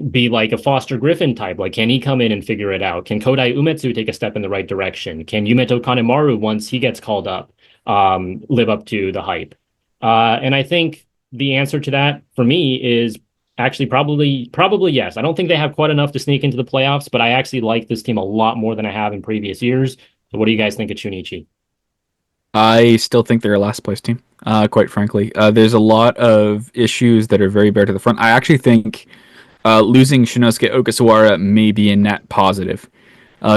be like a Foster Griffin type? Like, can he come in and figure it out? Can Kodai Umetsu take a step in the right direction? Can Yumeto Kanemaru, once he gets called up, live up to the hype? And I think the answer to that for me is actually probably yes. I don't think they have quite enough to sneak into the playoffs, but I actually like this team a lot more than I have in previous years. So what do you guys think of Chunichi? I still think they're a last place team. Quite frankly, there's a lot of issues that are very bare to the front. I actually think losing Shinosuke Ogasawara may be a net positive.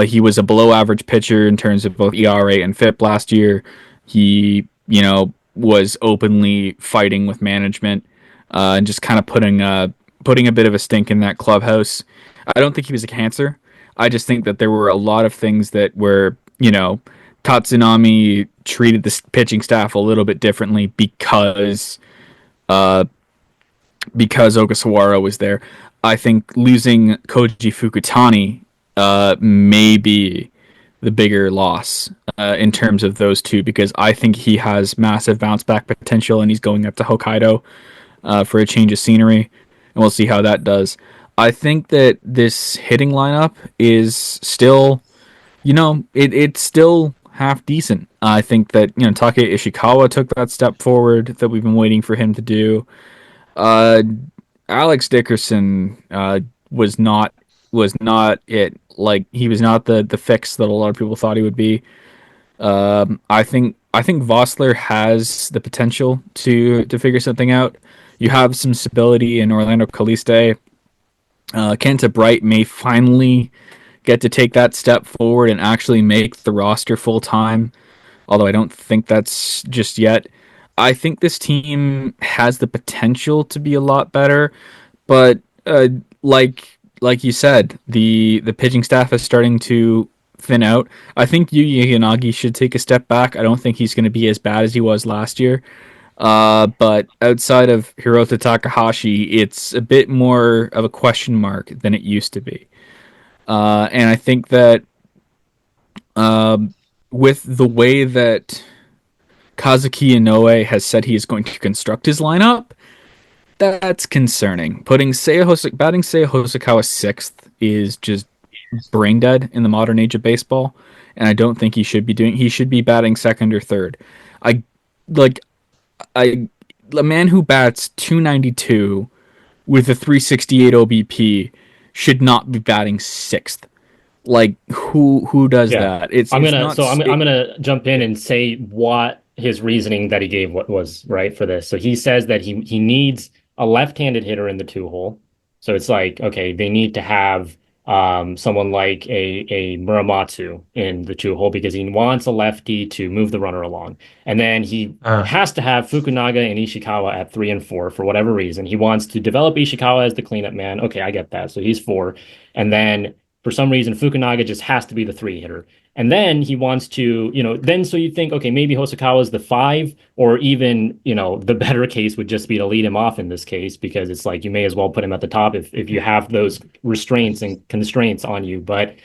He was a below average pitcher in terms of both ERA and FIP last year. He, was openly fighting with management and just kind of putting a bit of a stink in that clubhouse. I don't think he was a cancer. I just think that there were a lot of things that were, Tatsunami treated the pitching staff a little bit differently uh, because Ogasawara was there. I think losing Koji Fukutani may be the bigger loss in terms of those two because I think he has massive bounce back potential and he's going up to Hokkaido for a change of scenery, and we'll see how that does. I think that this hitting lineup is still, it's still half decent. I think that Take Ishikawa took that step forward that we've been waiting for him to do. Uh, Alex Dickerson was not it. Like he was not the fix that a lot of people thought he would be. I think Vossler has the potential to figure something out. You have some stability in Orlando Caliste. Kenta Bright may finally get to take that step forward and actually make the roster full time. Although I don't think that's just yet. I think this team has the potential to be a lot better, but like you said, the pitching staff is starting to thin out. I think Yuya Yanagi should take a step back. I don't think he's going to be as bad as he was last year. But outside of Hirota Takahashi, it's a bit more of a question mark than it used to be. And I think that with the way that Kazuki Inoue has said he is going to construct his lineup, that's concerning. Batting Seiya Hosokawa sixth is just brain dead in the modern age of baseball, and I don't think he should be doing. He should be batting second or third. I like I a man who bats 292 with a 368 OBP should not be batting sixth. Like who does Yeah. that? It's I'm it's gonna not. so I'm gonna jump in and say what his reasoning that he gave what was right for this. So he says that he needs a left-handed hitter in the two hole. So it's like, okay, they need to have someone like a Muramatsu in the two hole because he wants a lefty to move the runner along. And then he Uh, has to have Fukunaga and Ishikawa at 3 and 4 for whatever reason. He wants to develop Ishikawa as the cleanup man. Okay, I get that. So he's 4. And then for some reason, Fukunaga just has to be the 3 hitter. And then he wants to, then so you think, okay, maybe Hosokawa is the 5, or even, the better case would just be to lead him off in this case, because it's like you may as well put him at the top if you have those restraints and constraints on you. But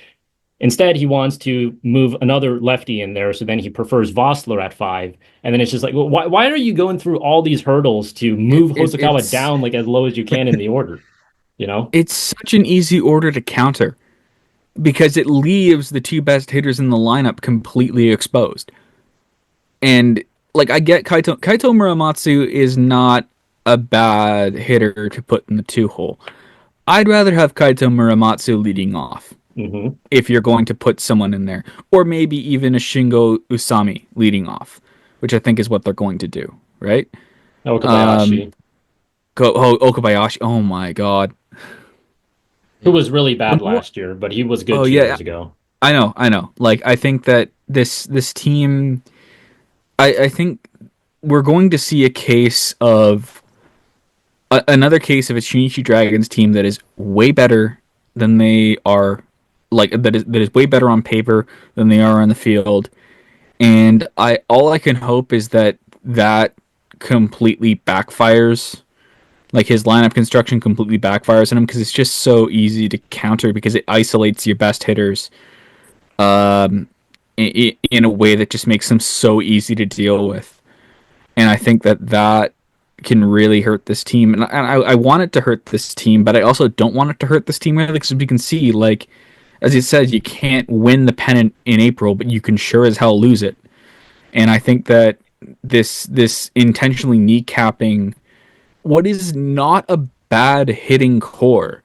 instead, he wants to move another lefty in there. So then he prefers Vossler at 5. And then it's just like, well, why are you going through all these hurdles to move Hosokawa It's down like as low as you can in the order? You know? it's such an easy order to counter because it leaves the two best hitters in the lineup completely exposed. And like I get Kaito Muramatsu is not a bad hitter to put in the two hole. I'd rather have Kaito Muramatsu leading off Hmm. if you're going to put someone in there, or maybe even a Shingo Usami leading off, which I think is what they're going to do, right? Um, Okabayashi, Okabayashi. Oh my god. who was really When bad you, last year, but he was good oh two yeah, years ago. I know. Like I think that this team, I think we're going to see a case of another case of a Chunichi Dragons team that is way better than they are, like that is way better on paper than they are on the field. And I all I can hope is that completely backfires. Like his lineup construction completely backfires on him because it's just so easy to counter because it isolates your best hitters in a way that just makes them so easy to deal with. And I think that can really hurt this team. And I want it to hurt this team, but I also don't want it to hurt this team really because we can see, like, as it says, you can't win the pennant in April, but you can sure as hell lose it. And I think that this intentionally kneecapping what is not a bad hitting core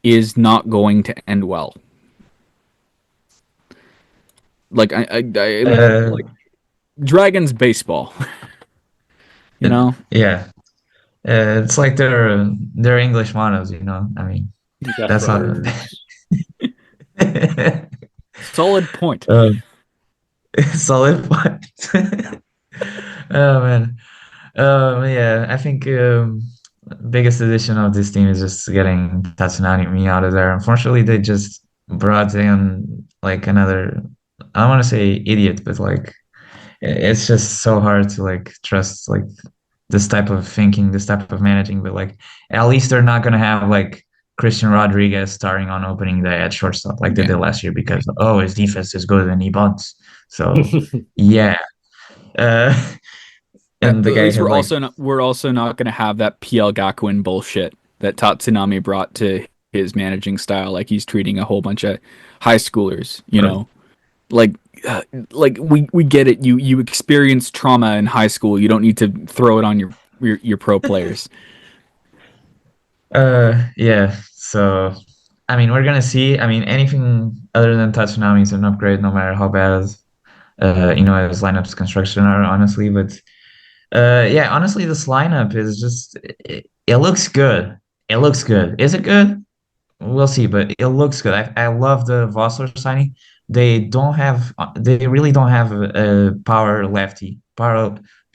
is not going to end well. Like I uh, like Dragons baseball, you know. yeah. It's like they're English monos, you know. I mean, that's how. Desperados. Solid point. Solid point. Oh man. Yeah, I think biggest addition of this team is just getting Tatsunami out of there. Unfortunately, they just brought in like another. I don't want to say idiot, but like it's just so hard to like trust this type of thinking, this type of managing. But like at least they're not gonna have like Christian Rodriguez starting on opening day at shortstop like they Yeah. did last year because his defense is good and he bunts. So yeah, uh, and the At guy least had like we're also not going to have that PL Gakuin bullshit that Tatsunami brought to his managing style. Like he's treating a whole bunch of high schoolers, you know, like like we get it. You experience trauma in high school. You don't need to throw it on your pro players. yeah. So I mean, we're gonna see. I mean, anything other than Tatsunami is an upgrade, no matter how bad his lineups construction are, honestly. But yeah, honestly, this lineup is just it looks good. It looks good. Is it good? We'll see, but it looks good. I love the Vossler signing. They really don't have a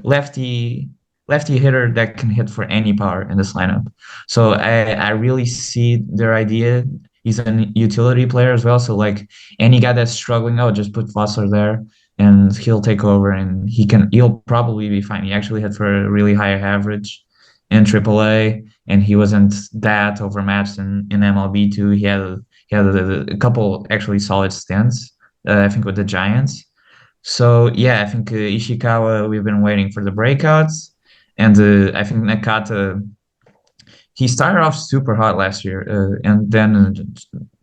lefty, lefty hitter that can hit for any power in this lineup. So I really see their idea. He's a utility player as well. So like any guy that's struggling, oh, just put Vossler there and he'll take over and he'll probably be fine. He actually hit for a really high average in AAA and he wasn't that overmatched in MLB too. He had a couple actually solid stints, I think with the Giants. So yeah, I think Ishikawa we've been waiting for the breakouts, and I think Nakata he started off super hot last year and then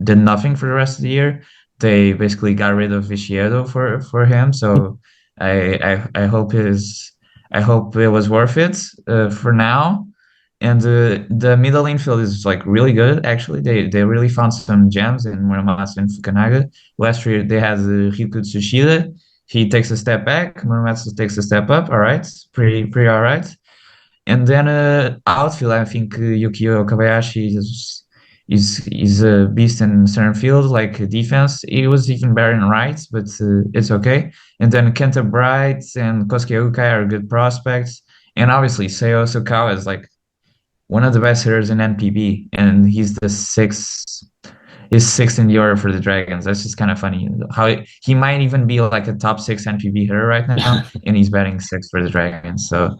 did nothing for the rest of the year. They basically got rid of Viciedo for him, so I I hope it was worth it for now. And the middle infield is like really good. Actually, they really found some gems in Muramatsu and Fukunaga. Last year they had Ryuko Tsushida. He takes a step back. Muramatsu takes a step up. All right, pretty all right. And then outfield, I think Yukio Kobayashi is a beast in center field. Like defense, he was even better in right, but it's okay. And then Kenta Bright and Kosuke Ukai are good prospects. And obviously, Seo Sokawa is like one of the best hitters in NPB, and he's sixth in the order for the Dragons. That's just kind of funny. How he might even be like a top six NPB hitter right now, and he's batting sixth for the Dragons. So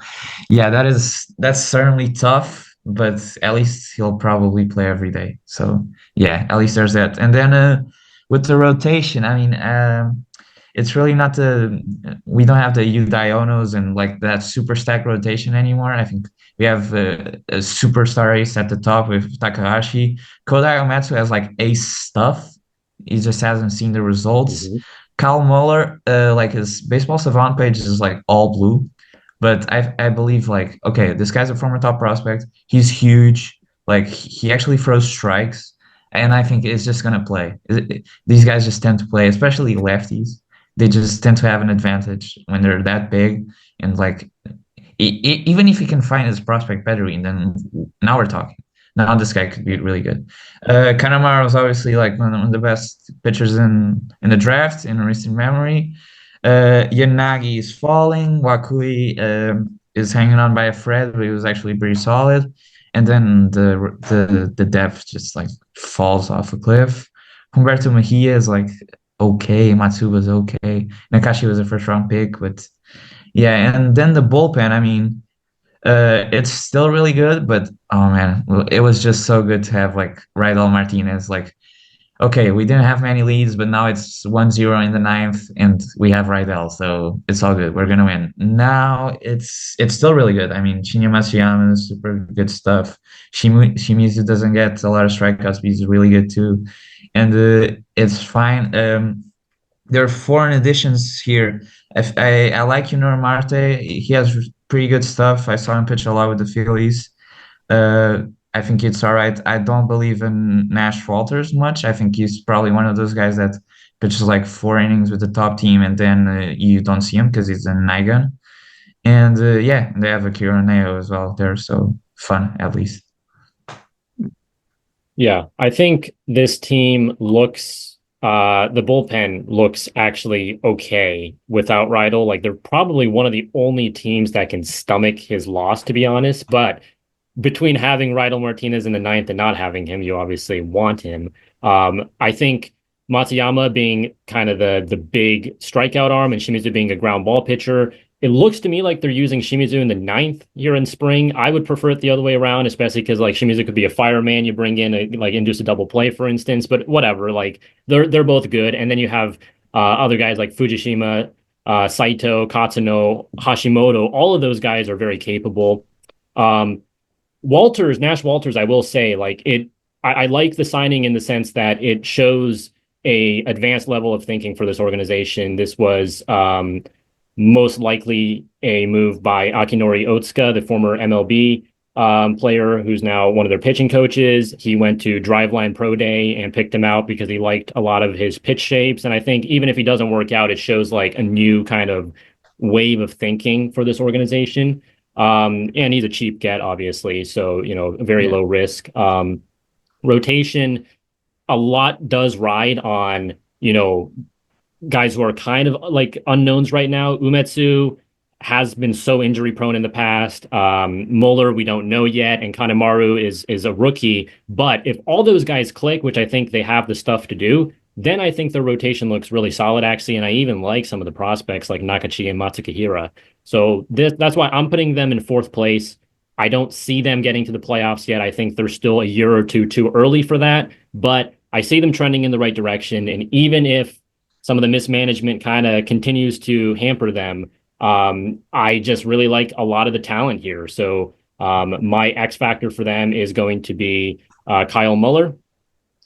yeah, that's certainly tough, but at least he'll probably play every day. So yeah, at least there's that. And then with the rotation, I mean, it's really not we don't have the Udionos and like that super stack rotation anymore. I think we have a superstar ace at the top with Takahashi. Kodai Ometsu has like ace stuff. He just hasn't seen the results. Mhm. Kyle Muller, like his baseball savant page is like all blue. But I believe like, okay, this guy's a former top prospect. He's huge. Like he actually throws strikes. And I think it's just gonna play. These guys just tend to play, especially lefties. They just tend to have an advantage when they're that big. And like even if he can find his prospect pedigree, then now we're talking. Now this guy could be really good. Kanemaru was obviously like one of the best pitchers in the draft in recent memory. Yanagi is falling. Wakui is hanging on by a thread, but he was actually pretty solid. And then the depth just like falls off a cliff. Humberto Mejia is like okay. Matsuba's okay. Nakashi was a first round pick, but yeah. And then the bullpen. I mean, it's still really good, but oh man, it was just so good to have like Rydell Martinez. Like, okay, we didn't have many leads, but now it's 1-0 in the ninth, and we have Rydell, so it's all good. We're gonna win. Now it's still really good. I mean, Shinya Matsuyama is super good stuff. Shimizu doesn't get a lot of strikeouts, but he's really good too, and it's fine. There are foreign additions here. I like Yunor Marte. He has pretty good stuff. I saw him pitch a lot with the Phillies. I think it's all right. I don't believe in Nash Walters much. I think he's probably one of those guys that pitches like 4 innings with the top team and then you don't see him because he's a Nigan. And yeah, they have Akira Neo as well there. So fun, at least. Yeah, I think this team looks the bullpen looks actually okay without Rydell. Like they're probably one of the only teams that can stomach his loss, to be honest. But between having Rydell Martinez in the ninth and not having him, you obviously want him. I think Matsuyama being kind of the big strikeout arm and Shimizu being a ground ball pitcher It looks to me like they're using Shimizu in the ninth here in spring. I would prefer it the other way around, especially because like Shimizu could be a fireman you bring in, like induce a double play, for instance. But whatever, like they're both good. And then you have other guys like Fujishima, Saito, Katsuno, Hashimoto. All of those guys are very capable. Um, Nash Walters, I will say, like I like the signing in the sense that it shows a advanced level of thinking for this organization. This was most likely a move by Akinori Otsuka, the former MLB player who's now one of their pitching coaches. He went to Driveline Pro Day and picked him out because he liked a lot of his pitch shapes. And I think even if he doesn't work out, it shows like a new kind of wave of thinking for this organization. And he's a cheap get, obviously. So, very low risk. Rotation, a lot does ride on, guys who are kind of like unknowns right now. Umetsu has been so injury prone in the past. Muller, we don't know yet, and Kanemaru is a rookie. But if all those guys click, which I think they have the stuff to do, then I think the rotation looks really solid, actually. And I even like some of the prospects like Nakachi and Matsukahira. So that's why I'm putting them in fourth place. I don't see them getting to the playoffs yet. I think they're still a year or two too early for that. But I see them trending in the right direction. And even if some of the mismanagement kind of continues to hamper them, I just really like a lot of the talent here. So my X factor for them is going to be Kyle Muller.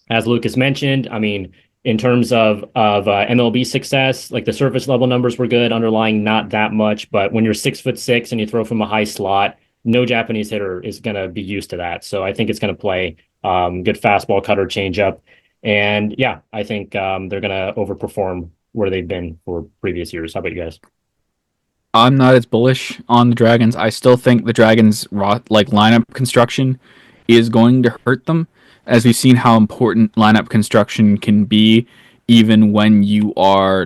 As Lucas mentioned, I mean, in terms of MLB success, like the surface level numbers were good, underlying not that much. But when you're 6'6" and you throw from a high slot, no Japanese hitter is going to be used to that. So I think it's going to play good fastball, cutter, changeup. And yeah, I think they're going to overperform where they've been for previous years. How about you guys? I'm not as bullish on the Dragons. I still think the Dragons' lineup construction is going to hurt them, as we've seen how important lineup construction can be, even when you are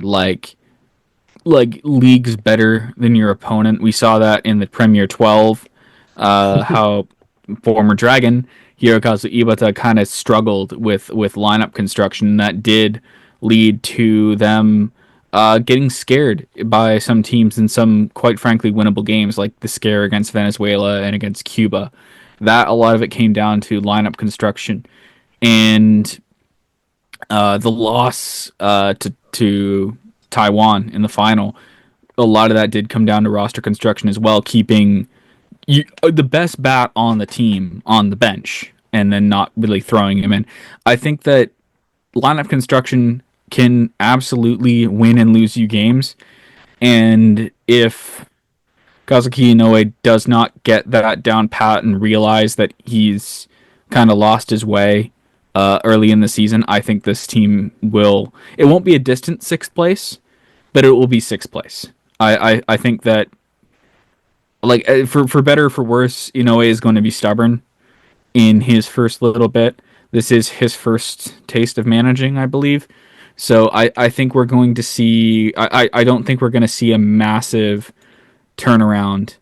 leagues better than your opponent. We saw that in the Premier 12, how former Dragon Hirokazu Ibata kind of struggled with lineup construction. That did lead to them getting scared by some teams in some, quite frankly, winnable games, like the scare against Venezuela and against Cuba. That a lot of it came down to lineup construction, and the loss to Taiwan in the final. A lot of that did come down to roster construction as well, keeping the best bat on the team on the bench and then not really throwing him in. I think that lineup construction can absolutely win and lose you games, and if Kazuki Inoue does not get that down pat and realize that he's kind of lost his way early in the season, I think this team will. It won't be a distant sixth place, but it will be sixth place. I think that, like, for better or for worse, Inoue is going to be stubborn in his first little bit. This is his first taste of managing, I believe. So I think we're going to see. I don't think we're going to see a massive turnaround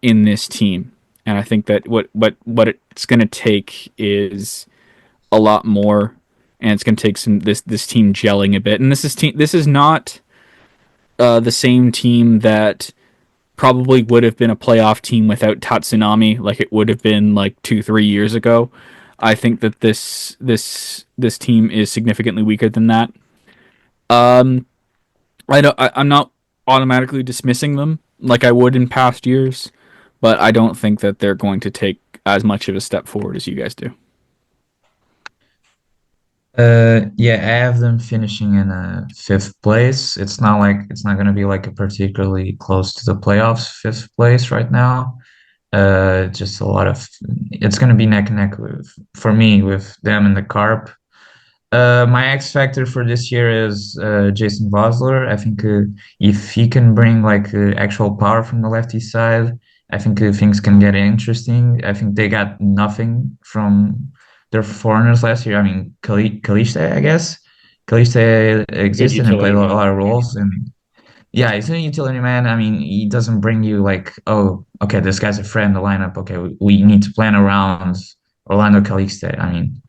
in this team, and I think that what it's going to take is a lot more, and it's going to take this team gelling a bit. And this is not the same team that probably would have been a playoff team without Tatsunami, like it would have been like 2-3 years ago. I think that this team is significantly weaker than that. I'm not automatically dismissing them like I would in past years, but I don't think that they're going to take as much of a step forward as you guys do. Yeah, I have them finishing in fifth place. It's not going to be like a particularly close to the playoffs fifth place right now. Just a lot of it's going to be neck and neck for me with them and the Carp. My X factor for this year is Jason Vosler. I think if he can bring like actual power from the lefty side, I think things can get interesting. I think they got nothing from their foreigners last year. I mean, Kaliste, I guess. Kaliste Good existed and played utility a man. lot of roles, and yeah, he's a utility man. I mean, he doesn't bring you like, oh, okay, this guy's a friend in the lineup. Okay, we need to plan around Orlando Caliste. I mean,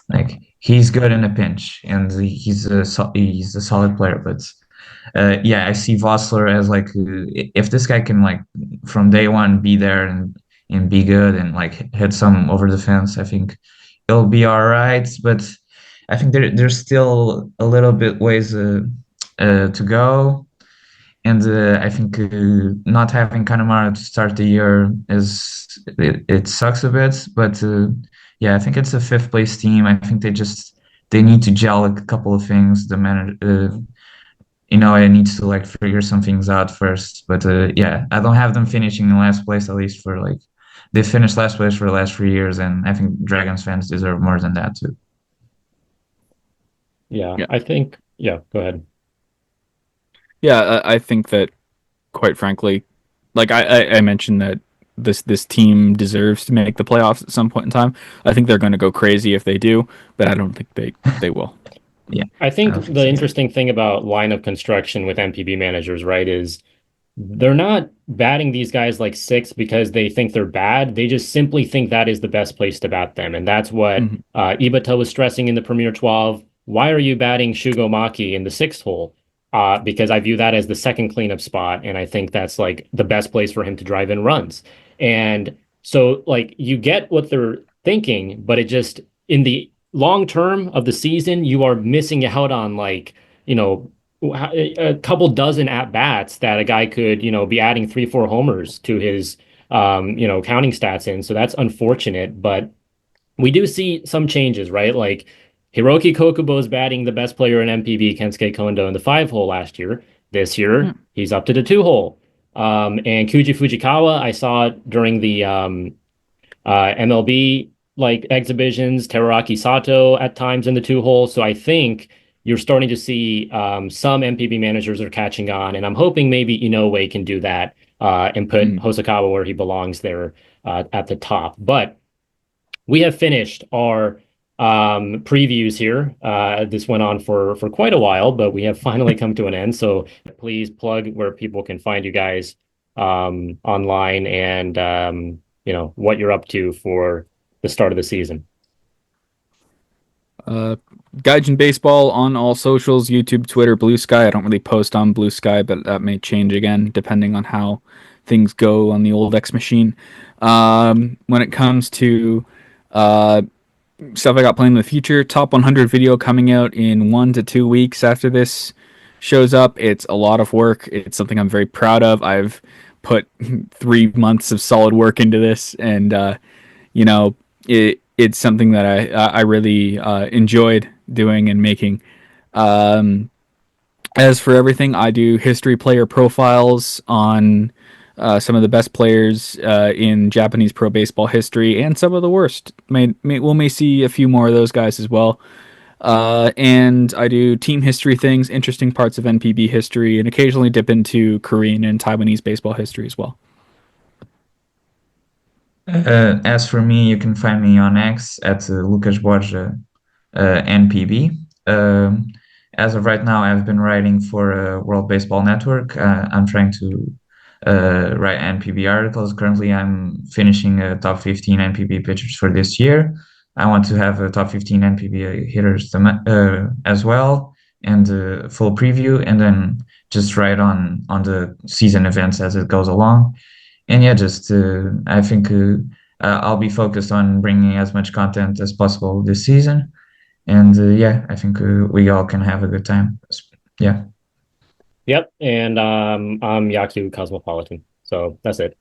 like he's good in a pinch, and he's a solid player. But yeah, I see Vossler as like if this guy can like from day one be there and be good and like hit some over the fence, I think it'll be all right. But I think there's still a little bit ways to go. And I think not having Kanemaru to start the year it sucks a bit, but yeah, I think it's a fifth place team. I think they need to gel a couple of things. The manager, it needs to like figure some things out first. But yeah, I don't have them finishing in last place at least for like they finished last place for the last 3 years, and I think Dragons fans deserve more than that too. Yeah, Yeah, I think, yeah, go ahead. yeah. I think that quite frankly, like I mentioned that this team deserves to make the playoffs at some point in time. I think they're going to go crazy if they do, but I don't think they will. Yeah, I I think don't think the so either. interesting thing about lineup construction with NPB managers, right, is they're not batting these guys like six because they think they're bad. They just simply think that is the best place to bat them. And that's what Mhm. Ibata was stressing in the Premier 12. Why are you batting Shugo Maki in the sixth hole? Because I view that as the second cleanup spot. And I think that's like the best place for him to drive in runs. And so, like, you get what they're thinking, but it just, in the long term of the season, you are missing out on, like, you know, a couple dozen at bats that a guy could, be adding 3, 4 homers to his, counting stats in. So that's unfortunate, but we do see some changes, right? Like Hiroki Kokubo is batting the best player in MPB, Kensuke Kondo, in the 5 hole last year. This Yeah. year, he's up to the 2 hole. And Kuji Fujikawa, I saw during the MLB like exhibitions, Teraraki Sato at times in the 2 hole. So I think you're starting to see some MPB managers are catching on, and I'm hoping maybe Inoue can do that and put Mm. Hosokawa where he belongs there at the top. But we have finished our previews here. This went on for quite a while, but we have finally come to an end. So please plug where people can find you guys online and what you're up to for the start of the season. Uh, Gaijin Baseball on all socials, YouTube, Twitter, Blue Sky. I don't really post on Blue Sky, but that may change again depending on how things go on the old X machine. When it comes to uh, stuff I got planned in the future, top 100 video coming out in 1 to 2 weeks after this shows up. It's a lot of work. It's something I'm very proud of. I've put 3 months of solid work into this, and you know, it's something that I really enjoyed doing and making. Um, as for everything, I do history player profiles on some of the best players in Japanese pro baseball history and some of the worst. We may see a few more of those guys as well. And I do team history things, interesting parts of NPB history, and occasionally dip into Korean and Taiwanese baseball history as well. As for me, you can find me on X at Lucas Borja NPB. Um, as of right now, I've been writing for World Baseball Network. I'm trying to write NPB articles. Currently, I'm finishing top 15 NPB pitchers for this year. I want to have a top 15 NPB hitters as well, and a full preview, and then just write on the season events as it goes along. And yeah, just I think I'll be focused on bringing as much content as possible this season. And yeah, I think we all can have a good time. Yeah. Yep, and I'm Yakyu Cosmopolitan. So that's it.